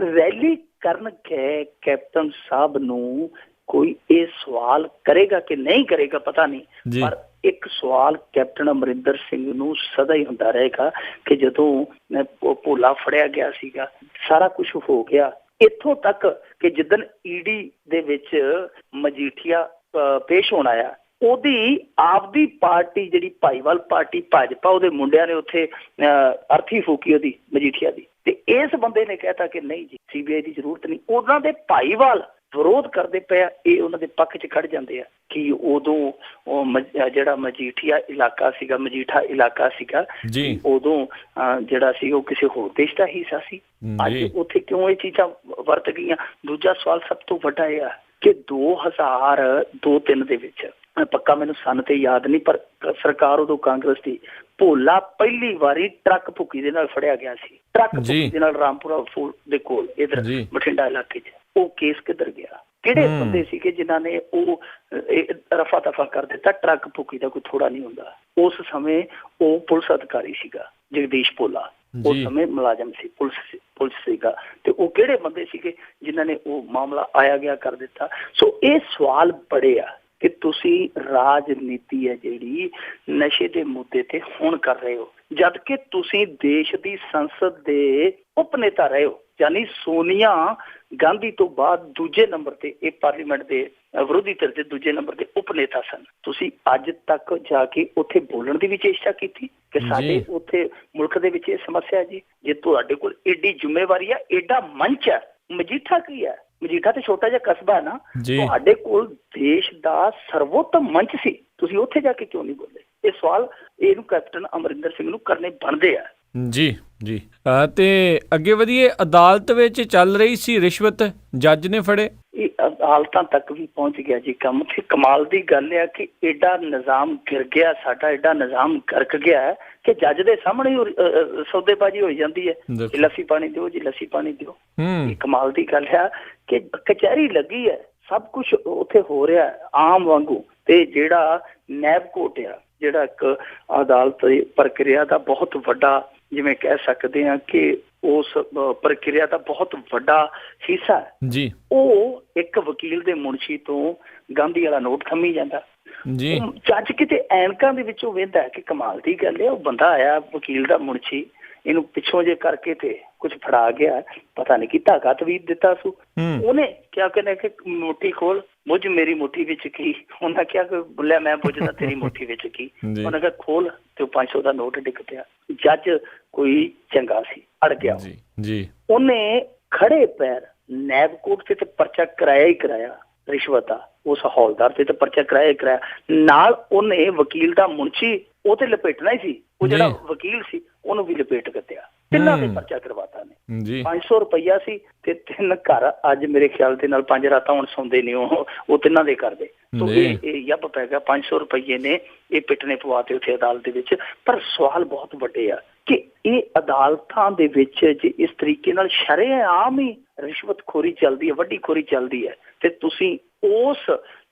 ਕਰਨਗੇ ਕੈਪਟਨ ਸਾਹਿਬ ਨੂੰ ਕੋਈ ਇਹ ਸਵਾਲ ਕਰੇਗਾ ਕਿ ਨਹੀਂ ਕਰੇਗਾ ਪਤਾ ਨਹੀਂ, ਪਰ ਇੱਕ ਸਵਾਲ ਕੈਪਟਨ ਅਮਰਿੰਦਰ ਸਿੰਘ ਨੂੰ ਸਦਾ ਹੀ ਹੁੰਦਾ ਰਹੇਗਾ ਕਿ ਜਦੋਂ ਭੋਲਾ ਫੜਿਆ ਗਿਆ ਸੀਗਾ, ਸਾਰਾ ਕੁਝ ਹੋ ਗਿਆ ਇੱਥੋਂ ਤੱਕ ਕਿ ਜਿੱਦਣ ED ਦੇ ਵਿੱਚ ਮਜੀਠੀਆ ਪੇਸ਼ ਹੋਣ ਆਇਆ, ਉਹਦੀ ਆਪਦੀ ਪਾਰਟੀ ਜਿਹੜੀ ਭਾਈਵਾਲ ਪਾਰਟੀ ਭਾਜਪਾ, ਉਹਦੇ ਮੁੰਡਿਆਂ ਨੇ ਉੱਥੇ ਅਰਥੀ ਫੂਕੀ ਉਹਦੀ ਮਜੀਠੀਆ ਦੀ, ਤੇ ਇਸ ਬੰਦੇ ਨੇ ਕਹਿਤਾ ਕਿ ਨਹੀਂ ਜੀ CBI ਦੀ ਜ਼ਰੂਰਤ ਨਹੀਂ। ਉਹਨਾਂ ਦੇ ਭਾਈਵਾਲ ਵਿਰੋਧ ਕਰਦੇ ਪਏ ਆ, ਇਹ ਉਹਨਾਂ ਦੇ ਪੱਖ 'ਚ ਖੜ ਜਾਂਦੇ ਆ ਕਿ ਉਦੋਂ ਉਹ ਜਿਹੜਾ ਮਜੀਠਾ ਇਲਾਕਾ ਸੀਗਾ ਉਦੋਂ ਜਿਹੜਾ ਸੀ ਉਹ ਕਿਸੇ ਹੋਰ ਦੇਸ਼ ਦਾ ਹਿੱਸਾ ਸੀ। ਅੱਜ ਉੱਥੇ ਕਿਉਂ ਇਹ ਚੀਜ਼ਾਂ ਵਰਤ ਗਈਆਂ? ਦੂਜਾ ਸਵਾਲ ਸਭ ਤੋਂ ਵੱਡਾ ਇਹ ਆ ਕਿ 2002-03 ਦੇ ਵਿੱਚ, ਪੱਕਾ ਮੈਨੂੰ ਸੰਨ ਤੇ ਯਾਦ ਨਹੀਂ, ਪਰ ਸਰਕਾਰ ਉਦੋਂ ਕਾਂਗਰਸ ਦੀ, ਭੋਲਾ ਪਹਿਲੀ ਵਾਰੀ ਟਰੱਕ ਭੁੱਕੀ ਦੇ ਨਾਲ ਫੜਿਆ ਗਿਆ ਸੀ। ਟਰੱਕ ਭੁੱਕੀ ਦੇ ਨਾਲ ਰਾਮਪੁਰਾ ਫੂਲ ਦੇ ਕੋਲ ਇਧਰ ਬਠਿੰਡਾ ਇਲਾਕੇ 'ਚ। ਉਹ ਕੇਸ ਕਿੱਧਰ ਗਿਆ? ਕਿਹੜੇ ਬੰਦੇ ਸੀਗੇ ਜਿਨ੍ਹਾਂ ਨੇ ਉਹ ਰਫਾ ਦਫਾ ਕਰ ਦਿੱਤਾ? ਟਰੱਕ ਭੁੱਕੀ ਦਾ ਕੋਈ ਥੋੜਾ ਨਹੀਂ ਹੁੰਦਾ। ਉਸ ਸਮੇਂ ਉਹ ਪੁਲਿਸ ਅਧਿਕਾਰੀ ਸੀਗਾ ਜਗਦੀਸ਼ ਭੋਲਾ, ਉਸ ਸਮੇਂ ਮੁਲਾਜ਼ਮ ਸੀ, ਪੁਲਿਸ ਸੀਗਾ, ਤੇ ਉਹ ਕਿਹੜੇ ਬੰਦੇ ਸੀਗੇ ਜਿਨ੍ਹਾਂ ਨੇ ਉਹ ਮਾਮਲਾ ਆਇਆ ਗਿਆ ਕਰ ਦਿੱਤਾ? ਸੋ ਇਹ ਸਵਾਲ ਬੜੇ ਆ ਕਿ ਤੁਸੀਂ ਰਾਜਨੀਤੀ ਹੈ ਜਿਹੜੀ ਨਸ਼ੇ ਦੇ ਮੁੱਦੇ ਤੇ ਹੁਣ ਕਰ ਰਹੇ ਹੋ, ਜਦ ਕਿ ਤੁਸੀਂ ਦੇਸ਼ ਦੀ ਸੰਸਦ ਦੇ ਉਪ ਨੇਤਾ ਰਹੇ ਹੋ। ਯਾਨੀ ਸੋਨੀਆ ਗਾਂਧੀ ਤੋਂ ਬਾਅਦ ਦੂਜੇ ਨੰਬਰ ਤੇ ਇਹ ਪਾਰਲੀਮੈਂਟ ਦੇ ਵਿਰੋਧੀ ਧਿਰ ਦੇ ਦੂਜੇ ਨੰਬਰ ਦੇ ਉਪ ਨੇਤਾ ਸਨ। ਤੁਸੀਂ ਅੱਜ ਤੱਕ ਜਾ ਕੇ ਉੱਥੇ ਬੋਲਣ ਦੀ ਵੀ ਚੇਸ਼ਟਾ ਕੀਤੀ ਕਿ ਸਾਡੇ ਉੱਥੇ ਮੁਲਕ ਦੇ ਵਿੱਚ ਇਹ ਸਮੱਸਿਆ ਜੀ? ਜੇ ਤੁਹਾਡੇ ਕੋਲ ਏਡੀ ਜ਼ਿੰਮੇਵਾਰੀ ਆ, ਏਡਾ ਮੰਚ ਹੈ, ਮਜੀਠਾ ਕੀ ਹੈ? ਮਜੀਠਾ ਤੇ ਛੋਟਾ ਜਿਹਾ ਕਸਬਾ ਹੈ ਨਾ, ਤੁਹਾਡੇ ਕੋਲ ਦੇਸ਼ ਦਾ ਸਰਵੋਤਮ ਮੰਚ ਸੀ, ਤੁਸੀਂ ਉੱਥੇ ਜਾ ਕੇ ਕਿਉਂ ਨਹੀਂ ਬੋਲੇ? ਇਹ ਸਵਾਲ ਇਹਨੂੰ ਕੈਪਟਨ ਅਮਰਿੰਦਰ ਸਿੰਘ ਨੂੰ ਕਰਨੇ ਬਣਦੇ ਆ। ਜੀ ਤੇ ਅੱਗੇ ਵਧੀਏ। ਅਦਾਲਤ ਵਿੱਚ ਚੱਲ ਰਹੀ ਸੀ ਰਿਸ਼ਵਤ, ਜੱਜ ਨੇ ਫੜੇ। ਇਹ ਅਦਾਲਤਾਂ ਤੱਕ ਵੀ ਪਹੁੰਚ ਗਿਆ ਜੀ ਕੰਮ। ਤੇ ਕਮਾਲ ਦੀ ਗੱਲ ਆ ਕਿ ਏਡਾ ਨਿਜ਼ਾਮ ਗਿਰ ਗਿਆ ਸਾਡਾ, ਏਡਾ ਨਿਜ਼ਾਮ ਗਰਕ ਗਿਆ ਕਿ ਜੱਜ ਦੇ ਸਾਹਮਣੇ ਸੌਦੇਬਾਜ਼ੀ ਹੋਈ ਜਾਂਦੀ ਹੈ, ਜੀ ਲੱਸੀ ਪਾਣੀ ਦਿਓ, ਜੀ ਲੱਸੀ ਪਾਣੀ ਦਿਓ। ਇਹ ਕਮਾਲ ਦੀ ਗੱਲ ਆ ਕਿ ਕਚਹਿਰੀ ਲੱਗੀ ਹੈ, ਸਭ ਕੁਛ ਉੱਥੇ ਹੋ ਰਿਹਾ ਆਮ ਵਾਂਗੂ। ਤੇ ਜਿਹੜਾ ਨੈਬ ਕੋਰਟ ਆ, ਜਿਹੜਾ ਇੱਕ ਅਦਾਲਤ ਪ੍ਰਕਿਰਿਆ ਦਾ ਬਹੁਤ ਵੱਡਾ, ਜਿਵੇਂ ਕਹਿ ਸਕਦੇ ਹਾਂ ਕਿ ਉਸ ਪ੍ਰਕਿਰਿਆ ਦਾ ਬਹੁਤ ਵੱਡਾ ਹਿੱਸਾ ਜੀ, ਉਹ ਇੱਕ ਵਕੀਲ ਦੇ ਮੁਨਸ਼ੀ ਤੋਂ ਗਾਂਧੀ ਵਾਲਾ ਨੋਟ ਥੰਮੀ ਜਾਂਦਾ ਜੀ। ਜੱਜ ਕਿਤੇ ਐਨਕਾਂ ਦੇ ਵਿੱਚੋਂ ਵੇਖਦਾ ਕਿ ਕਮਾਲ ਦੀ ਗੱਲ ਹੈ, ਉਹ ਬੰਦਾ ਆਇਆ ਵਕੀਲ ਦਾ ਮੁਨਸ਼ੀ, ਇਹਨੂੰ ਪਿੱਛੋਂ ਜੇ ਕਰਕੇ ਤੇ ਕੁਝ ਫੜਾ ਗਿਆ, ਪਤਾ ਨਹੀਂ ਕੀ ਧਾਗਾ ਤਵੀਤ ਦਿੱਤਾ ਸੂ। ਉਹਨੇ ਕਿਹਾ ਕਿ ਮੁੱਠੀ ਖੋਲ, ਬੁੱਝ ਮੇਰੀ ਮੁੱਠੀ ਵਿੱਚ ਕੀ? ਉਹਨਾਂ ਕਿਹਾ ਕਿ ਬੁੱਲਿਆ ਮੈਂ ਬੁੱਝਦਾ ਤੇਰੀ ਮੁੱਠੀ ਵਿੱਚ ਕੀ? ਉਹਨੇ ਕਿਹਾ ਖੋਲ, ਤੇ 500 ਦਾ ਨੋਟ ਡਿੱਗ ਪਿਆ। ਜੱਜ ਕੋਈ ਚੰਗਾ ਸੀ, ਅੜ ਗਿਆ ਜੀ। ਉਹਨੇ ਖੜੇ ਪੈਰ ਨੈਬ ਕੋਰਟ ਤੇ ਪਰਚਾ ਕਰਾਇਆ ਹੀ ਕਰਾਇਆ ਰਿਸ਼ਵਤ ਦਾ, ਉਸ ਹੌਲਦਾਰ ਤੇ ਪਰਚਾ ਕਰਾਇਆ ਹੀ ਕਰਾਇਆ। ਨਾਲ ਉਹਨੇ ਵਕੀਲ ਦਾ ਮੁਨਸ਼ੀ ਉਹ ਤੇ ਲਪੇਟਣਾ ਹੀ ਸੀ, ਉਹ ਜਿਹੜਾ ਵਕੀਲ ਸੀ ਉਹਨੂੰ ਵੀ ਲਪੇਟ ਕੱਤਿਆ। ਤਿੰਨਾਂ ਦੇ ਪਰਚਾ ਕਰਵਾਤਾ ਨੇ। 500 ਰੁਪਈਆ ਸੀ ਤੇ 3 ਘਰ। ਅੱਜ ਮੇਰੇ ਖਿਆਲ ਦੇ ਨਾਲ 5 ਰਾਤਾਂ ਹੁਣ ਸੌਂਦੇ ਨੇ ਉਹ ਤਿੰਨਾਂ ਦੇ ਕਰਦੇ। ਸੋ ਇਹ ਯੱਬ ਪੈ ਗਿਆ। 500 ਰੁਪਈਏ ਨੇ ਇਹ ਪਿੱਟਣੇ ਪਵਾਤੇ ਉੱਥੇ ਅਦਾਲਤ ਦੇ ਵਿੱਚ। ਪਰ ਸਵਾਲ ਬਹੁਤ ਵੱਡੇ ਆ ਕਿ ਇਹ ਅਦਾਲਤਾਂ ਦੇ ਵਿੱਚ ਜੇ ਇਸ ਤਰੀਕੇ ਨਾਲ ਸ਼ਰੇਆਮ ਹੀ ਰਿਸ਼ਵਤਖੋਰੀ ਚੱਲਦੀ ਹੈ, ਵੱਡੀ ਖੋਰੀ ਚੱਲਦੀ ਹੈ, ਤੇ ਤੁਸੀਂ ਉਸ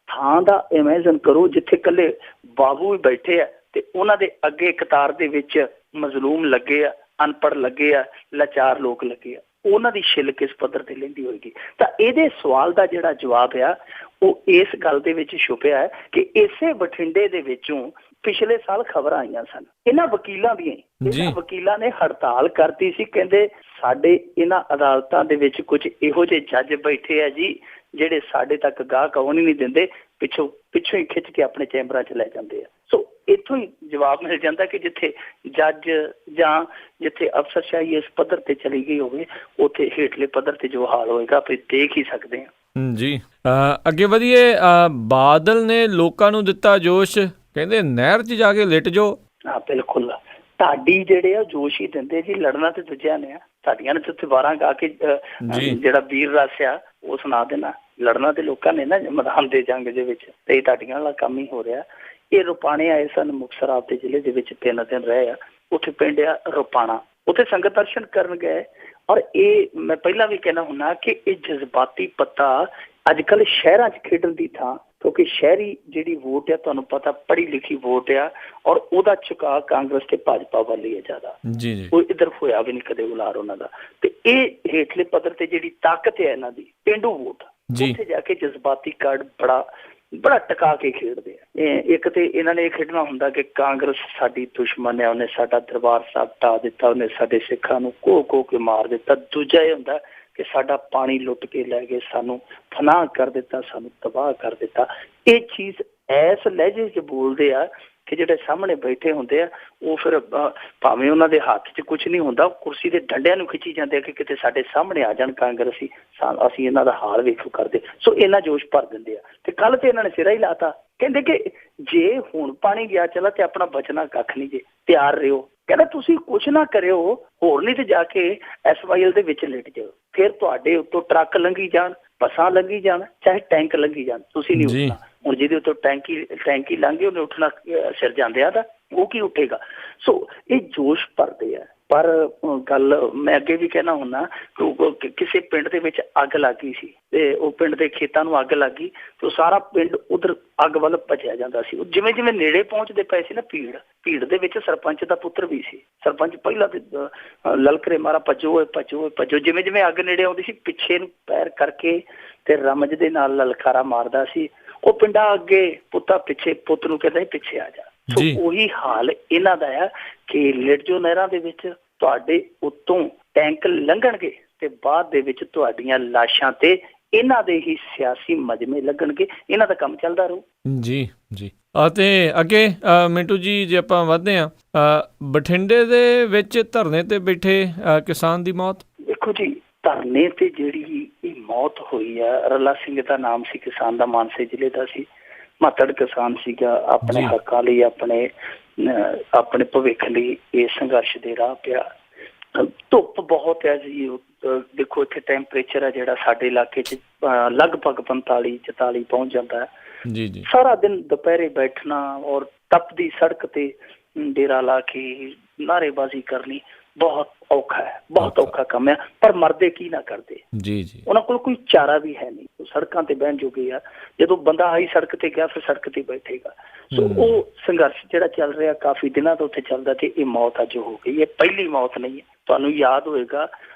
ਥਾਂ ਦਾ ਇਮੇਜਨ ਕਰੋ ਜਿੱਥੇ ਇਕੱਲੇ ਬਾਬੂ ਵੀ ਬੈਠੇ ਆ ਤੇ ਉਹਨਾਂ ਦੇ ਅੱਗੇ ਕਤਾਰ ਦੇ ਵਿੱਚ ਮਜ਼ਲੂਮ ਲੱਗੇ ਆ, ਅਨਪੜ੍ਹ ਲੱਗੇ ਆ, ਲਾਚਾਰ ਲੋਕ ਲੱਗੇ ਆ, ਉਹਨਾਂ ਦੀ ਛਿੱਲ ਕਿਸ ਪੱਧਰ ਤੇ ਲੈਂਦੀ ਹੋਏਗੀ। ਤਾਂ ਇਹਦੇ ਸਵਾਲ ਦਾ ਜਿਹੜਾ ਜਵਾਬ ਆ ਉਹ ਇਸ ਗੱਲ ਦੇ ਵਿੱਚ ਛੁਪਿਆ ਹੈ ਕਿ ਇਸੇ ਬਠਿੰਡੇ ਦੇ ਵਿੱਚੋਂ ਪਿਛਲੇ ਸਾਲ ਖਬਰਾਂ ਆਈਆਂ ਸਨ ਇਹਨਾਂ ਵਕੀਲਾਂ ਦੀਆਂ। ਇਹਨਾਂ ਵਕੀਲਾਂ ਨੇ ਹੜਤਾਲ ਕਰਤੀ ਸੀ, ਕਹਿੰਦੇ ਸਾਡੇ ਇਹਨਾਂ ਅਦਾਲਤਾਂ ਦੇ ਵਿੱਚ ਕੁਝ ਇਹੋ ਜਿਹੇ ਜੱਜ ਬੈਠੇ ਆ ਜੀ ਜਿਹੜੇ ਸਾਡੇ ਤੱਕ ਗਾਹਕ ਆਉਣ ਹੀ ਨਹੀਂ ਦਿੰਦੇ, ਪਿੱਛੋਂ ਹੀ ਖਿੱਚ ਕੇ ਆਪਣੇ ਚੈਂਬਰਾਂ 'ਚ ਲੈ ਜਾਂਦੇ ਆ। ਸੋ ਇੱਥੋਂ ਹੀ ਜਵਾਬ ਮਿਲ ਜਾਂਦਾ ਕਿ ਜਿੱਥੇ ਜੱਜ ਜਾਂ ਜਿੱਥੇ ਅਫਸਰਸ਼ਾਹੀ ਇਸ ਪੱਧਰ ਤੇ ਚਲੀ ਗਈ ਹੋਵੇ, ਉੱਥੇ ਹੇਠਲੇ ਪੱਧਰ ਤੇ ਜੋ ਹਾਲ ਹੋਏਗਾ ਆਪਾਂ ਦੇਖ ਹੀ ਸਕਦੇ ਹਾਂ। ਜੀ ਅੱਗੇ ਵਧੀਏ। ਬਾਦਲ ਨੇ ਲੋਕਾਂ ਨੂੰ ਦਿੱਤਾ ਜੋਸ਼, ਕਹਿੰਦੇ ਨਹਿਰ 'ਚ ਜਾ ਕੇ ਲਿਟ ਜਾਓ। ਹਾਂ ਬਿਲਕੁਲ, ਢਾਡੀ ਜਿਹੜੇ ਆ ਜੋਸ਼ ਹੀ ਦਿੰਦੇ ਜੀ। ਲੜਨਾ ਤੇ ਦੂਜਿਆਂ ਨੇ ਆ, ਸਾਡੀਆਂ ਨੇ ਤੇ ਵਾਰਾਂ ਗਾ ਕੇ ਜਿਹੜਾ ਵੀਰ ਰਸ ਆ ਉਹ ਸੁਣਾ ਦੇਣਾ। ਲੜਨਾ ਤੇ ਲੋਕਾਂ ਨੇ ਨਾ ਮੈਦਾਨ ਦੇ ਜੰਗ ਦੇ ਵਿੱਚ, ਤੇ ਇਹ ਢਾਡੀਆਂ ਵਾਲਾ ਕੰਮ ਹੀ ਹੋ ਰਿਹਾ। ਇਹ ਰੁਪਾਣੇ ਆਏ ਸਨ ਮੁਕਤਸਰ ਆਪਦੇ ਜ਼ਿਲ੍ਹੇ ਦੇ ਵਿੱਚ, 3 ਦਿਨ ਰਹੇ ਆ ਉੱਥੇ। ਪਿੰਡ ਆ ਰੁਪਾਣਾ, ਉੱਥੇ ਸੰਗਤ ਦਰਸ਼ਨ ਕਰਨ ਗਏ। ਔਰ ਇਹ ਮੈਂ ਪਹਿਲਾਂ ਵੀ ਕਹਿਣਾ ਹੁੰਦਾ ਕਿ ਇਹ ਜਜ਼ਬਾਤੀ ਪੱਤਾ ਅੱਜ ਕੱਲ੍ਹ ਸ਼ਹਿਰਾਂ 'ਚ ਖੇਡਣ ਦੀ ਥਾਂ, ਕਿਉਂਕਿ ਸ਼ਹਿਰੀ ਜਿਹੜੀ ਵੋਟ ਆ ਤੁਹਾਨੂੰ ਪਤਾ ਪੜ੍ਹੀ ਲਿਖੀ ਵੋਟ ਆ, ਔਰ ਉਹਦਾ ਝੁਕਾਅ ਕਾਂਗਰਸ ਤੇ ਭਾਜਪਾ ਵੱਲ ਹੀ ਹੈ ਜ਼ਿਆਦਾ। ਉਹ ਇੱਧਰ ਹੋਇਆ ਵੀ ਨਹੀਂ ਕਦੇ ਉਲਾਰ ਉਹਨਾਂ ਦਾ। ਤੇ ਇਹ ਹੇਠਲੇ ਪੱਧਰ ਤੇ ਜਿਹੜੀ ਤਾਕਤ ਹੈ ਇਹਨਾਂ ਦੀ ਪੇਂਡੂ ਵੋਟ, ਉੱਥੇ ਜਾ ਕੇ ਜਜ਼ਬਾਤੀ ਕਾਰਡ ਬੜਾ ਟਕਾ ਕੇ ਖੇਡਦੇ ਆ। ਇੱਕ ਤੇ ਇਹਨਾਂ ਨੇ ਇਹ ਖੇਡਣਾ ਹੁੰਦਾ ਕਿ ਕਾਂਗਰਸ ਸਾਡੀ ਦੁਸ਼ਮਣ ਹੈ, ਉਹਨੇ ਸਾਡਾ ਦਰਬਾਰ ਸਾਹਿਬ ਢਾਹ ਦਿੱਤਾ, ਉਹਨੇ ਸਾਡੇ ਸਿੱਖਾਂ ਨੂੰ ਕੋਹ ਕੇ ਮਾਰ ਦਿੱਤਾ। ਦੂਜਾ ਇਹ ਹੁੰਦਾ ਕਿ ਸਾਡਾ ਪਾਣੀ ਲੁੱਟ ਕੇ ਲੈ ਗਏ, ਸਾਨੂੰ ਫਨਾਹ ਕਰ ਦਿੱਤਾ, ਸਾਨੂੰ ਤਬਾਹ ਕਰ ਦਿੱਤਾ। ਇਹ ਚੀਜ਼ ਐਸ ਲਹਿਜੇ 'ਚ ਬੋਲਦੇ ਆ ਕਿ ਜਿਹੜੇ ਸਾਹਮਣੇ ਬੈਠੇ ਹੁੰਦੇ ਆ ਉਹ ਫਿਰ ਭਾਵੇਂ ਉਹਨਾਂ ਦੇ ਹੱਥ 'ਚ ਕੁਛ ਨਹੀਂ ਹੁੰਦਾ, ਕੁਰਸੀ ਦੇ ਡੰਡਿਆਂ ਨੂੰ ਖਿੱਚੀ ਜਾਂਦੇ ਆ ਕਿ ਕਿਤੇ ਸਾਡੇ ਸਾਹਮਣੇ ਆ ਜਾਣ ਕਾਂਗਰਸੀ, ਅਸੀਂ ਇਹਨਾਂ ਦਾ ਹਾਲ ਵੇਖੋ ਕਰਦੇ। ਸੋ ਇਹਨਾਂ ਜੋਸ਼ ਭਰ ਦਿੰਦੇ ਆ। ਤੇ ਕੱਲ ਤੇ ਇਹਨਾਂ ਨੇ ਸਿਰਾ ਹੀ ਲਾਤਾ, ਕਹਿੰਦੇ ਕਿ ਜੇ ਹੁਣ ਪਾਣੀ ਗਿਆ ਚਲਾ ਤੇ ਆਪਣਾ ਬਚਣਾ ਕੱਖ ਨਹੀਂ, ਜੇ ਤਿਆਰ ਰਿਓ। ਕਹਿੰਦਾ ਤੁਸੀਂ ਕੁਛ ਨਾ ਕਰਿਓ, ਹੋਰ ਨਹੀਂ ਤੇ ਜਾ ਕੇ SYL ਦੇ ਵਿੱਚ ਲਿਟ ਜਾਓ, ਫਿਰ ਤੁਹਾਡੇ ਉੱਤੋਂ ਟਰੱਕ ਲੰਘੀ ਜਾਣ, ਬੱਸਾਂ ਲੰਘੀ ਜਾਣ, ਚਾਹੇ ਟੈਂਕ ਲੰਘੀ ਜਾਣ, ਤੁਸੀਂ ਨਹੀਂ ਉੱਠਣਾ। ਹੁਣ ਜਿਹਦੇ ਉੱਤੋਂ ਟੈਂਕੀ ਲੰਘੇ ਉਹਨੇ ਉੱਠਣਾ ਸਿਰ ਜਾਂਦਿਆਂ ਦਾ, ਉਹ ਕੀ ਉੱਠੇਗਾ। ਸੋ ਇਹ ਜੋਸ਼ ਭਰਦੇ ਆ। ਪਰ ਗੱਲ ਮੈਂ ਅੱਗੇ ਵੀ ਕਹਿਣਾ ਹੁੰਦਾ ਕਿ ਕਿਸੇ ਪਿੰਡ ਦੇ ਵਿੱਚ ਅੱਗ ਲੱਗ ਗਈ ਸੀ ਤੇ ਉਹ ਪਿੰਡ ਦੇ ਖੇਤਾਂ ਨੂੰ ਅੱਗ ਲੱਗ ਗਈ ਤੇ ਉਹ ਸਾਰਾ ਪਿੰਡ ਉਧਰ ਅੱਗ ਵੱਲ ਭੱਜਿਆ ਜਾਂਦਾ ਸੀ। ਜਿਵੇਂ ਜਿਵੇਂ ਨੇੜੇ ਪਹੁੰਚਦੇ ਪਏ ਸੀ ਨਾ ਭੀੜ ਦੇ ਵਿੱਚ ਸਰਪੰਚ ਦਾ ਪੁੱਤਰ ਵੀ ਸੀ। ਸਰਪੰਚ ਪਹਿਲਾਂ ਤੇ ਲਲਕਰੇ ਮਾਰਾ ਭੱਜੋ। ਜਿਵੇਂ ਜਿਵੇਂ ਅੱਗ ਨੇੜੇ ਆਉਂਦੀ ਸੀ ਪਿੱਛੇ ਨੂੰ ਪੈਰ ਕਰਕੇ ਤੇ ਰਮਜ ਦੇ ਨਾਲ ਲਲਕਾਰਾ ਮਾਰਦਾ ਸੀ। ਉਹ ਪਿੰਡਾਂ ਅੱਗੇ, ਪੁੱਤਾ ਪਿੱਛੇ, ਪੁੱਤ ਨੂੰ ਕਹਿੰਦਾ ਪਿੱਛੇ ਆ ਜਾ। ਸੋ ਉਹੀ ਹਾਲ ਇਹਨਾਂ ਦਾ ਆ ਕਿ ਲਿਟ ਜੋ ਨਹਿਰਾਂ ਦੇ ਵਿੱਚ, ਤੁਹਾਡੇ ਉੱਤੋਂ ਟੈਂਕ ਲੰਘਣਗੇ ਤੇ ਬਾਅਦ ਦੇ ਵਿੱਚ ਤੁਹਾਡੀਆਂ ਲਾਸ਼ਾਂ ਤੇ ਇਹਨਾਂ ਦੇ ਹੀ ਸਿਆਸੀ ਮਜਮੇ ਲੱਗਣਗੇ। ਇਹਨਾਂ ਦਾ ਕੰਮ ਚੱਲਦਾ ਰਹੂ। ਜੀ ਅਤੇ ਅੱਗੇ ਮਿੰਟੂ ਜੀ ਜੇ ਆਪਾਂ ਵਧਦੇ ਹਾਂ, ਬਠਿੰਡੇ ਦੇ ਵਿੱਚ ਧਰਨੇ ਤੇ ਬੈਠੇ ਕਿਸਾਨ ਦੀ ਮੌਤ। ਦੇਖੋ ਜੀ, ਧਰਨੇ ਤੇ ਜਿਹੜੀ ਇਹ ਮੌਤ ਹੋਈ ਆ, ਰੱਲਾ ਸਿੰਘ ਦਾ ਨਾਮ ਸੀ ਕਿਸਾਨ ਦਾ, ਮਾਨਸੇ ਜ਼ਿਲ੍ਹੇ ਦਾ ਸੀ, ਮਾਤੜ ਕਿਸਾਨ ਸੀਗਾ। ਆਪਣੇ ਹੱਕਾਂ ਲਈ, ਆਪਣੇ ਭਵਿੱਖ ਲਈ ਇਹ ਸੰਘਰਸ਼ ਦੇ ਰਾਹ ਪਿਆ। ਧੁੱਪ ਬਹੁਤ ਹੈ ਜੀ। ਦੇਖੋ ਇੱਥੇ ਟੈਂਪਰੇਚਰ ਹੈ ਜਿਹੜਾ ਸਾਡੇ ਇਲਾਕੇ 'ਚ ਲਗਭਗ 45-44 ਪਹੁੰਚ ਜਾਂਦਾ ਹੈ। ਸਾਰਾ ਦਿਨ ਦੁਪਹਿਰੇ ਬੈਠਣਾ ਔਰ ਤਪਦੀ ਸੜਕ ਤੇ ਡੇਰਾ ਲਾ ਕੇ ਨਾਅਰੇਬਾਜ਼ੀ ਕਰਨੀ ਬਹੁਤ ਔਖਾ ਹੈ, ਬਹੁਤ ਔਖਾ ਕੰਮ ਹੈ। ਪਰ ਮਰਦੇ ਕੀ ਨਾ ਕਰਦੇ। ਉਹਨਾਂ ਕੋਲ ਕੋਈ ਚਾਰਾ ਵੀ ਹੈ ਨਹੀਂ, ਸੜਕਾਂ ਤੇ ਬਹਿਣ ਜੋਗੇ ਆ। ਜਦੋਂ ਬੰਦਾ ਆਈ ਸੜਕ ਤੇ ਗਿਆ ਫਿਰ ਸੜਕ ਤੇ ਬੈਠੇਗਾ। ਸੋ ਉਹ ਸੰਘਰਸ਼ ਜਿਹੜਾ ਚੱਲ ਰਿਹਾ ਕਾਫੀ ਦਿਨਾਂ ਤੋਂ ਉੱਥੇ ਚੱਲਦਾ ਤੇ ਇਹ ਮੌਤ ਅੱਜ ਹੋ ਗਈ। ਇਹ ਪਹਿਲੀ ਮੌਤ ਨਹੀਂ ਹੈ। ਤੁਹਾਨੂੰ ਯਾਦ ਹੋਏਗਾ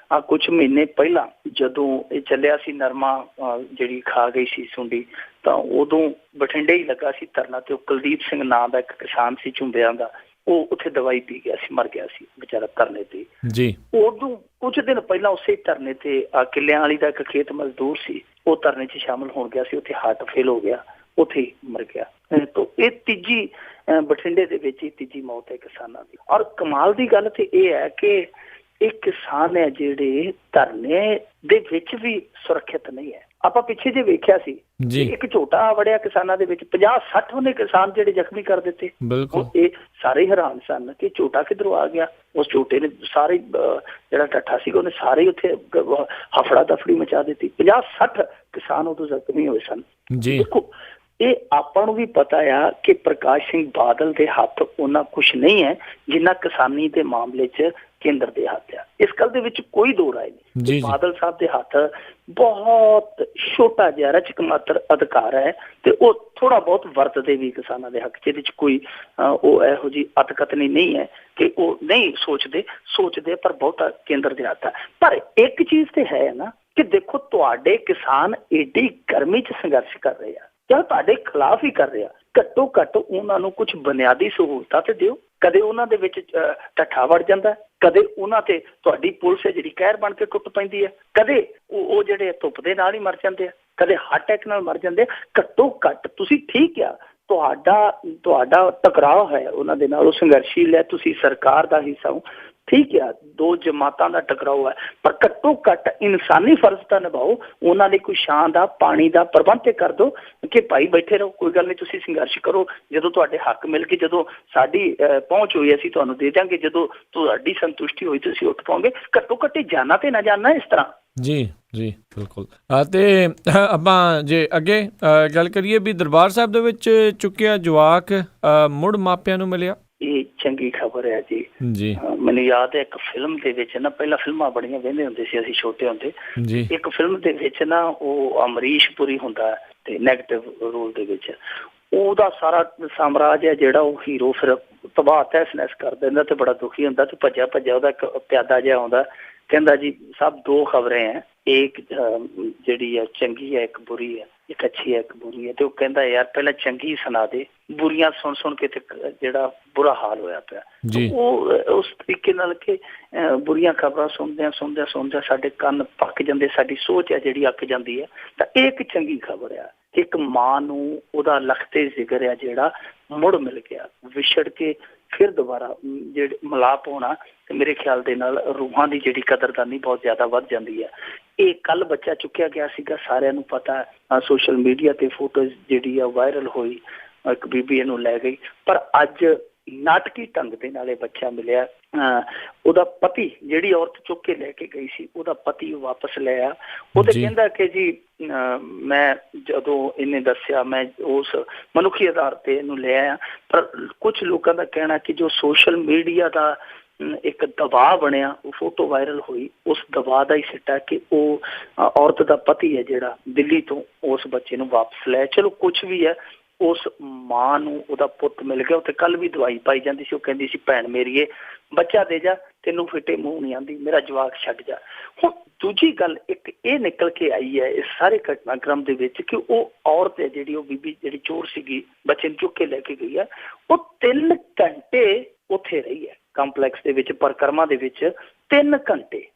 ਕੁਛ ਮਹੀਨੇ ਪਹਿਲਾਂ ਜਦੋਂ ਇਹ ਚੱਲਿਆ ਸੀ ਨਰਮਾ ਜਿਹੜੀ ਖਾ ਗਈ ਸੀ ਸੁੰਡੀ, ਤਾਂ ਉਦੋਂ ਬਠਿੰਡੇ ਹੀ ਲੱਗਾ ਸੀ ਧਰਨਾ ਤੇ ਉਹ ਕੁਲਦੀਪ ਸਿੰਘ ਨਾਂ ਦਾ ਇੱਕ ਕਿਸਾਨ ਸੀ ਝੁੰਬਿਆਂ ਦਾ, ਉਹ ਉੱਥੇ ਦਵਾਈ ਪੀ ਗਿਆ ਸੀ, ਮਰ ਗਿਆ ਸੀ ਵਿਚਾਰਾ ਧਰਨੇ ਤੇ। ਉਦੋਂ ਕੁਝ ਦਿਨ ਪਹਿਲਾਂ ਉਸੇ ਧਰਨੇ ਤੇ ਕਿੱਲਿਆਂ ਵਾਲੀ ਦਾ ਇੱਕ ਖੇਤ ਮਜ਼ਦੂਰ ਸੀ, ਉਹ ਧਰਨੇ 'ਚ ਸ਼ਾਮਲ ਹੋ ਗਿਆ ਸੀ। ਉੱਥੇ ਹਾਰਟ ਫੇਲ ਹੋ ਗਿਆ, ਉੱਥੇ ਮਰ ਗਿਆ। ਇਹ ਤੀਜੀ ਬਠਿੰਡੇ ਦੇ ਵਿੱਚ ਹੀ ਤੀਜੀ ਮੌਤ ਹੈ ਕਿਸਾਨਾਂ ਦੀ। ਔਰ ਕਮਾਲ ਦੀ ਗੱਲ ਤੇ ਇਹ ਹੈ ਕਿ ਇਹ ਕਿਸਾਨ ਹੈ ਜਿਹੜੇ ਧਰਨੇ ਦੇ ਵਿੱਚ ਵੀ ਸੁਰੱਖਿਅਤ ਨਹੀਂ ਹੈ। ਆਪਾਂ ਪਿੱਛੇ ਜੇ ਵੇਖਿਆ ਸੀ ਜੀ ਇੱਕ ਝੋਟਾ ਵੜਿਆ ਕਿਸਾਨਾਂ ਦੇ ਵਿੱਚ 50-60 ਉਹਨੇ ਕਿਸਾਨ ਜਿਹੜੇ ਜ਼ਖਮੀ ਕਰ ਦਿੱਤੇ। ਬਿਲਕੁਲ ਇਹ ਸਾਰੇ ਹੈਰਾਨ ਸਨ ਕਿ ਝੋਟਾ ਕਿੱਧਰੋਂ ਆ ਗਿਆ। ਉਸ ਝੋਟੇ ਨੇ ਸਾਰੇ ਜਿਹੜਾ ਠੱਠਾ ਸੀਗਾ ਉਹਨੇ ਸਾਰੇ ਉੱਥੇ ਹਫੜਾ ਦਫੜੀ ਮਚਾ ਦਿੱਤੀ। 50-60 ਕਿਸਾਨ ਉਦੋਂ ਜ਼ਖਮੀ ਹੋਏ ਸਨ। ਜੀ ਦੇਖੋ ਇਹ ਆਪਾਂ ਨੂੰ ਵੀ ਪਤਾ ਆ ਕਿ ਪ੍ਰਕਾਸ਼ ਸਿੰਘ ਬਾਦਲ ਦੇ ਹੱਥ ਉਹਨਾਂ ਕੁਛ ਨਹੀਂ ਹੈ ਜਿੰਨਾ ਕਿਸਾਨੀ ਦੇ ਮਾਮਲੇ 'ਚ ਕੇਂਦਰ ਦੇ ਹੱਥ ਆ। ਇਸ ਗੱਲ ਦੇ ਵਿੱਚ ਕੋਈ ਦੋ ਰਾਏ ਨਹੀਂ। ਜੀ ਬਾਦਲ ਸਾਹਿਬ ਦੇ ਹੱਥ ਬਹੁਤ ਛੋਟਾ ਜਿਹਾ ਰਚਕ ਮਾਤਰ ਅਧਿਕਾਰ ਹੈ ਤੇ ਉਹ ਥੋੜਾ ਬਹੁਤ ਵਰਤਦੇ ਵੀ ਕਿਸਾਨਾਂ ਦੇ ਹੱਕ 'ਚ। ਇਹਦੇ 'ਚ ਕੋਈ ਉਹ ਇਹੋ ਜਿਹੀ ਅਤਕਥਨੀ ਨਹੀਂ ਹੈ ਕਿ ਉਹ ਨਹੀਂ ਸੋਚਦੇ ਪਰ ਬਹੁਤਾ ਕੇਂਦਰ ਦੇ ਹੱਥ ਹੈ। ਪਰ ਇੱਕ ਚੀਜ਼ ਤੇ ਹੈ ਨਾ ਕਿ ਦੇਖੋ ਤੁਹਾਡੇ ਕਿਸਾਨ ਏਡੀ ਗਰਮੀ 'ਚ ਸੰਘਰਸ਼ ਕਰ ਰਹੇ ਆ ਜਾਂ ਤੁਹਾਡੇ ਖਿਲਾਫ ਹੀ ਕਰ ਰਿਹਾ। ਘੱਟੋ ਘੱਟ ਉਹਨਾਂ ਨੂੰ ਕੁਝ ਬੁਨਿਆਦੀ ਸਹੂਲਤਾਂ ਤੇ ਦਿਓ। ਕਦੇ ਉਹਨਾਂ ਦੇ ਵਿੱਚ ਢੱਠਾ ਵੜ ਜਾਂਦਾ, ਕਦੇ ਉਹਨਾਂ ਤੇ ਤੁਹਾਡੀ ਪੁਲਿਸ ਹੈ ਜਿਹੜੀ ਕਹਿਰ ਬਣ ਕੇ ਟੁੱਟ ਪੈਂਦੀ ਹੈ, ਕਦੇ ਉਹ ਜਿਹੜੇ ਧੁੱਪ ਦੇ ਨਾਲ ਹੀ ਮਰ ਜਾਂਦੇ ਆ, ਕਦੇ ਹਾਰਟ ਅਟੈਕ ਨਾਲ ਮਰ ਜਾਂਦੇ ਆ। ਘੱਟੋ ਘੱਟ ਤੁਸੀਂ ਠੀਕ ਆ ਤੁਹਾਡਾ ਟਕਰਾਅ ਹੈ ਉਹਨਾਂ ਦੇ ਨਾਲ, ਉਹ ਸੰਘਰਸ਼ੀਲ ਹੈ, ਤੁਸੀਂ ਸਰਕਾਰ ਦਾ ਹਿੱਸਾ ਹੋ, ਠੀਕ ਆ, ਦੋ ਜਮਾਤਾਂ ਦਾ ਟਕਰਾਓ ਹੈ, ਪਰ ਘੱਟੋ ਘੱਟ ਇਨਸਾਨੀ ਫਰਜ਼ ਤਾਂ ਨਿਭਾਓ। ਉਹਨਾਂ ਲਈ ਕੋਈ ਛਾਂ ਦਾ ਪਾਣੀ ਦਾ ਪ੍ਰਬੰਧ ਤੇ ਕਰ ਦਿਓ ਕਿ ਭਾਈ ਬੈਠੇ ਰਹੋ, ਕੋਈ ਗੱਲ ਨਹੀਂ, ਤੁਸੀਂ ਸੰਘਰਸ਼ ਕਰੋ। ਜਦੋਂ ਤੁਹਾਡੇ ਹੱਕ ਮਿਲ ਕੇ ਜਦੋਂ ਸਾਡੀ ਪਹੁੰਚ ਹੋਈ ਅਸੀਂ ਤੁਹਾਨੂੰ ਦੇ ਦਿਆਂਗੇ, ਜਦੋਂ ਤੁਹਾਡੀ ਸੰਤੁਸ਼ਟੀ ਹੋਈ ਤੁਸੀਂ ਉੱਠ ਪਾਓਗੇ। ਘੱਟੋ ਘੱਟ ਜਾਣਾ ਤੇ ਨਾ ਜਾਣਾ ਇਸ ਤਰ੍ਹਾਂ। ਜੀ ਜੀ ਬਿਲਕੁਲ। ਤੇ ਆਪਾਂ ਜੇ ਅੱਗੇ ਗੱਲ ਕਰੀਏ ਵੀ ਦਰਬਾਰ ਸਾਹਿਬ ਦੇ ਵਿੱਚ ਚੁੱਕਿਆ ਜਵਾਕ ਮੁੜ ਮਾਪਿਆਂ ਨੂੰ ਮਿਲਿਆ, ਇਹ ਚੰਗੀ ਖਬਰ ਹੈ ਜੀ। ਜੀ ਮੈਨੂੰ ਯਾਦ ਹੈ ਇੱਕ ਫਿਲਮ ਦੇ ਵਿੱਚ ਨਾ, ਪਹਿਲਾਂ ਫਿਲਮਾਂ ਬੜੀਆਂ ਵੇਖਦੇ ਹੁੰਦੇ ਸੀ ਅਸੀਂ ਛੋਟੇ ਹੁੰਦੇ। ਜੀ ਇੱਕ ਫਿਲਮ ਦੇ ਵਿੱਚ ਨਾ ਉਹ ਅਮਰੀਸ਼ ਪੁਰੀ ਹੁੰਦਾ ਤੇ ਨੈਗੇਟਿਵ ਰੋਲ ਦੇ ਵਿੱਚ ਉਹਦਾ ਸਾਰਾ ਸਾਮਰਾਜ ਹੈ ਜਿਹੜਾ ਉਹ ਹੀਰੋ ਫਿਰ ਤਬਾਹ ਤਹਿਸ ਨਹਿਸ ਕਰ ਦਿੰਦਾ ਤੇ ਬੜਾ ਦੁਖੀ ਹੁੰਦਾ ਤੇ ਭੱਜਿਆ ਉਹਦਾ ਇੱਕ ਪਿਆਦਾ ਜਿਹਾ ਆਉਂਦਾ, ਕਹਿੰਦਾ ਜੀ ਸਭ ਦੋ ਖਬरें ਹੈ, ਇੱਕ ਜਿਹੜੀ ਹੈ ਚੰਗੀ ਹੈ ਇੱਕ ਬੁਰੀ ਹੈ, ਇੱਕ ਅੱਛੀ ਹੈ ਇੱਕ ਬੁਰੀ ਹੈ। ਤੇ ਉਹ ਕਹਿੰਦਾ ਯਾਰ ਪਹਿਲਾਂ ਚੰਗੀ ਸੁਣਾ ਦੇ, ਬੁਰੀਆਂ ਸੁਣ ਕੇ ਤੇ ਜਿਹੜਾ ਬੁਰਾ ਹਾਲ ਹੋਇਆ ਪਿਆ। ਉਹ ਉਸ ਤਰੀਕੇ ਨਾਲ ਕਿ ਬੁਰੀਆਂ ਖਬਰਾਂ ਸੁਣਦਿਆਂ ਸਾਡੇ ਕੰਨ ਪੱਕ ਜਾਂਦੇ, ਸਾਡੀ ਸੋਚ ਹੈ ਜਿਹੜੀ ਅੱਕ ਜਾਂਦੀ ਹੈ। ਤਾਂ ਇਹ ਇੱਕ ਚੰਗੀ ਖਬਰ ਆ, ਇੱਕ ਮਾਂ ਨੂੰ ਉਹਦਾ ਲਖਤੇ ਜ਼ਿਕਰ ਆ ਜਿਹੜਾ ਮੁੜ ਮਿਲ ਗਿਆ, ਵਿਛੜ ਕੇ ਫਿਰ ਦੁਬਾਰਾ ਜਿਹੜੇ ਮਿਲਾਪ ਹੋਣਾ ਤੇ ਮੇਰੇ ਖਿਆਲ ਦੇ ਨਾਲ ਰੂਹਾਂ ਦੀ ਜਿਹੜੀ ਕਦਰਦਾਨੀ ਬਹੁਤ ਜ਼ਿਆਦਾ ਵੱਧ ਜਾਂਦੀ ਹੈ। ਇਹ ਕੱਲ ਬੱਚਾ ਚੁੱਕਿਆ ਗਿਆ ਸੀਗਾ, ਸਾਰਿਆਂ ਨੂੰ ਪਤਾ, ਸੋਸ਼ਲ ਮੀਡੀਆ ਤੇ ਫੋਟੋਜ਼ ਜਿਹੜੀ ਆ ਵਾਇਰਲ ਹੋਈ, ਇੱਕ ਬੀਬੀ ਇਹਨੂੰ ਲੈ ਗਈ, ਪਰ ਅੱਜ ਨਾਟਕੀ ਢੰਗ ਦੇ ਨਾਲ ਇਹ ਬੱਚਾ ਮਿਲਿਆ। ਉਹਦਾ ਪਤੀ, ਜਿਹੜੀ ਔਰਤ ਚੁੱਕ ਕੇ ਲੈ ਕੇ ਗਈ ਸੀ, ਉਹਦਾ ਪਤੀ ਵਾਪਸ ਲੈ ਆ। ਉਹ ਤੇ ਕਹਿੰਦਾ ਕਿ ਜੀ ਮੈਂ ਜਦੋਂ ਇਹਨੇ ਦੱਸਿਆ ਮੈਂ ਉਸ ਮਨੁੱਖੀ ਆਧਾਰ ਤੇ ਇਹਨੂੰ ਲੈ ਆਇਆ। ਪਰ ਕੁਝ ਲੋਕਾਂ ਦਾ ਕਹਿਣਾ ਕਿ ਜੋ ਸੋਸ਼ਲ ਮੀਡੀਆ ਦਾ ਇੱਕ ਦਬਾਅ ਬਣਿਆ, ਉਹ ਫੋਟੋ ਵਾਇਰਲ ਹੋਈ, ਉਸ ਦਬਾਅ ਦਾ ਹੀ ਸਿੱਟਾ ਕਿ ਉਹ ਔਰਤ ਦਾ ਪਤੀ ਹੈ ਜਿਹੜਾ ਦਿੱਲੀ ਤੋਂ ਉਸ ਬੱਚੇ ਨੂੰ ਵਾਪਸ ਲੈ। ਚਲੋ ਕੁਛ ਵੀ ਹੈ, ਉਸ ਮਾਂ ਨੂੰ ਉਹਦਾ ਪੁੱਤ ਮਿਲ ਗਿਆ। ਉੱਥੇ ਕੱਲ ਵੀ ਦਵਾਈ ਪਾਈ ਜਾਂਦੀ ਸੀ, ਉਹ ਕਹਿੰਦੀ ਸੀ ਭੈਣ ਮੇਰੀਏ ਬੱਚਾ ਦੇ ਜਾ, ਤੈਨੂੰ ਫਿੱਟੇ ਮੂੰਹ ਨਹੀਂ ਆਉਂਦੀ, ਮੇਰਾ ਜਵਾਕ ਛੱਡ ਜਾ। ਹੁਣ ਦੂਜੀ ਗੱਲ ਇੱਕ ਇਹ ਨਿਕਲ ਕੇ ਆਈ ਹੈ ਇਸ ਸਾਰੇ ਘਟਨਾਕ੍ਰਮ ਦੇ ਵਿੱਚ ਕਿ ਉਹ ਔਰਤ ਹੈ ਜਿਹੜੀ, ਉਹ ਬੀਬੀ ਜਿਹੜੀ ਚੋਰ ਸੀਗੀ, ਬੱਚੇ ਨੂੰ ਚੁੱਕ ਕੇ ਲੈ ਕੇ ਗਈ ਹੈ, ਉਹ 3 ਘੰਟੇ ਉੱਥੇ ਰਹੀ ਹੈ ਕੰਪਲੈਕਸ ਦੇ ਵਿੱਚ, ਪਰਿਕਰਮਾ ਦੇ ਵਿੱਚ 3 ਘੰਟੇ।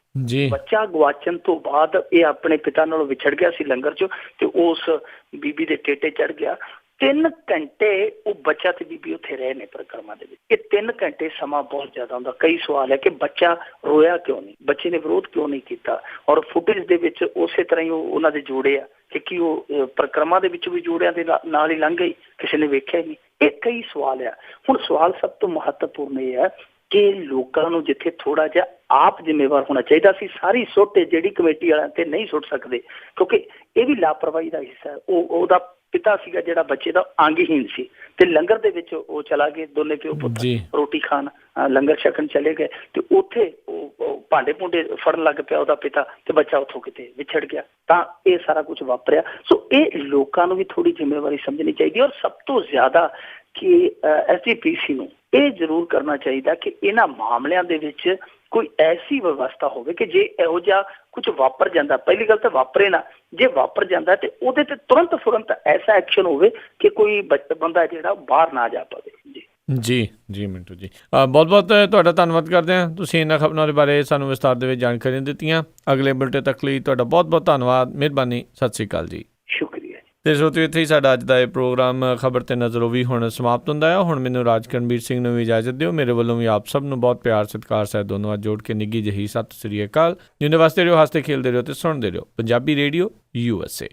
ਬੱਚਾ ਗਵਾਚਣ ਤੋਂ ਬਾਅਦ ਇਹ ਆਪਣੇ ਪਿਤਾ ਨਾਲੋਂ ਵਿਛੜ ਗਿਆ ਸੀ ਲੰਗਰ ਚੋਂ ਤੇ ਉਸ ਬੀਬੀ ਦੇ ਟੇਟੇ ਚੜ ਗਿਆ। 3 ਘੰਟੇ ਉਹ ਬੱਚਾ ਤੇ ਬੀਬੀ ਉੱਥੇ ਰਹੇ ਨੇ ਪਰਿਕਰਮਾ ਦੇ ਵਿੱਚ। ਇਹ 3 ਘੰਟੇ ਸਮਾਂ ਬਹੁਤ ਜ਼ਿਆਦਾ ਹੁੰਦਾ। ਕਈ ਸਵਾਲ ਹੈ ਕਿ ਬੱਚਾ ਰੋਇਆ ਕਿਉਂ ਨਹੀਂ, ਬੱਚੇ ਨੇ ਵਿਰੋਧ ਕਿਉਂ ਨਹੀਂ ਕੀਤਾ, ਔਰ ਫੁਟੇਜ ਦੇ ਵਿੱਚ ਉਸੇ ਤਰ੍ਹਾਂ ਹੀ ਉਹਨਾਂ ਦੇ ਜੋੜੇ ਆ ਕਿ ਉਹ ਪਰਿਕਰਮਾ ਦੇ ਵਿੱਚ ਵੀ ਜੋੜਿਆਂ ਦੇ ਨਾਲ ਹੀ ਲੰਘ ਗਈ, ਕਿਸੇ ਨੇ ਵੇਖਿਆ ਹੀ ਨਹੀਂ। ਇਹ ਕਈ ਸਵਾਲ ਆ। ਹੁਣ ਸਵਾਲ ਸਭ ਤੋਂ ਮਹੱਤਵਪੂਰਨ ਇਹ ਹੈ ਕਿ ਲੋਕਾਂ ਨੂੰ ਜਿੱਥੇ ਥੋੜਾ ਜਿਹਾ ਆਪ ਜ਼ਿੰਮੇਵਾਰ ਹੋਣਾ ਚਾਹੀਦਾ ਸੀ, ਸਾਰੀ ਸੁੱਟ ਜਿਹੜੀ ਕਮੇਟੀ ਵਾਲਿਆਂ ਤੇ ਨਹੀਂ ਸੁੱਟ ਸਕਦੇ, ਕਿਉਂਕਿ ਇਹ ਵੀ ਲਾਪਰਵਾਹੀ ਦਾ ਹਿੱਸਾ ਹੈ। ਉਹਦਾ ਪਿਤਾ ਸੀਗਾ ਜਿਹੜਾ ਬੱਚੇ ਦਾ ਅੰਗਹੀਣ ਸੀ ਤੇ ਲੰਗਰ ਦੇ ਵਿੱਚ ਉਹ ਚਲਾ ਗਏ, ਦੋਨੇ ਪਿਓ ਪੁੱਤ ਰੋਟੀ ਖਾਣ ਲੰਗਰ ਛਕਣ ਚਲੇ ਗਏ ਤੇ ਉੱਥੇ ਉਹ ਭਾਂਡੇ ਭੁੰਡੇ ਫੜਨ ਲੱਗ ਪਿਆ ਉਹਦਾ ਪਿਤਾ ਤੇ ਬੱਚਾ ਉੱਥੋਂ ਕਿਤੇ ਵਿਛੜ ਗਿਆ। ਤਾਂ ਇਹ ਸਾਰਾ ਕੁਝ ਵਾਪਰਿਆ। ਸੋ ਇਹ ਲੋਕਾਂ ਨੂੰ ਵੀ ਥੋੜੀ ਜ਼ਿੰਮੇਵਾਰੀ ਸਮਝਣੀ ਚਾਹੀਦੀ, ਔਰ ਸਭ ਤੋਂ ਜ਼ਿਆਦਾ ਕਿ SGPC ਨੂੰ ਇਹ ਜ਼ਰੂਰ ਕਰਨਾ ਚਾਹੀਦਾ ਕਿ ਇਹਨਾਂ ਮਾਮਲਿਆਂ ਦੇ ਵਿੱਚ ਕੋਈ ਐਸੀ ਵਿਵਸਥਾ ਹੋਵੇ ਕਿ ਜੇ ਇਹੋ ਜਿਹਾ ਕੁਝ ਵਾਪਰ ਜਾਂਦਾ, ਪਹਿਲੀ ਗੱਲ ਤਾਂ ਵਾਪਰੇ ਨਾ, ਜੇ ਵਾਪਰ ਜਾਂਦਾ ਤੇ ਉਹਦੇ ਤੇ ਤੁਰੰਤ ਐਸਾ ਐਕਸ਼ਨ ਹੋਵੇ ਕਿ ਕੋਈ ਬੰਦਾ ਜਿਹੜਾ ਬਾਹਰ ਨਾ ਜਾ ਪਾਵੇ। ਜੀ ਮਿੰਟੂ ਜੀ, ਬਹੁਤ ਬਹੁਤ ਤੁਹਾਡਾ ਧੰਨਵਾਦ ਕਰਦੇ ਹਾਂ, ਤੁਸੀਂ ਇਹਨਾਂ ਖਬਰਾਂ ਦੇ ਬਾਰੇ ਸਾਨੂੰ ਵਿਸਤਾਰ ਦੇ ਵਿੱਚ ਜਾਣਕਾਰੀਆਂ ਦਿੱਤੀਆਂ। ਅਗਲੇ ਬੁਲਟਨ ਤੱਕ ਲਈ ਤੁਹਾਡਾ ਬਹੁਤ ਬਹੁਤ ਧੰਨਵਾਦ, ਮਿਹਰਬਾਨੀ, ਸਤਿ ਸ਼੍ਰੀ ਅਕਾਲ ਜੀ। ਤੇ ਸੋਤਿਓ ਇੱਥੇ ਹੀ ਸਾਡਾ ਅੱਜ ਦਾ ਇਹ ਪ੍ਰੋਗਰਾਮ ਖਬਰ ਤੇ ਨਜ਼ਰ ਉਹ ਵੀ ਹੁਣ ਸਮਾਪਤ ਹੁੰਦਾ ਹੈ। ਹੁਣ ਮੈਨੂੰ ਰਾਜ ਕਰਨਵੀਰ ਸਿੰਘ ਨੂੰ ਵੀ ਇਜਾਜ਼ਤ ਦਿਓ। ਮੇਰੇ ਵੱਲੋਂ ਵੀ ਆਪ ਸਭ ਨੂੰ ਬਹੁਤ ਪਿਆਰ ਸਤਿਕਾਰ ਸਹਿਤ ਦੋਨੋਂ ਹੱਥ ਜੋੜ ਕੇ ਨਿੱਘੀ ਜਿਹੀ ਸਤਿ ਸ੍ਰੀ ਅਕਾਲ। ਜਿਉਂਦੇ ਵਸਦੇ ਰਹੋ, ਹੱਸਦੇ ਖੇਲਦੇ ਰਹੋ ਤੇ ਸੁਣਦੇ ਰਹੋ ਪੰਜਾਬੀ ਰੇਡੀਓ USA।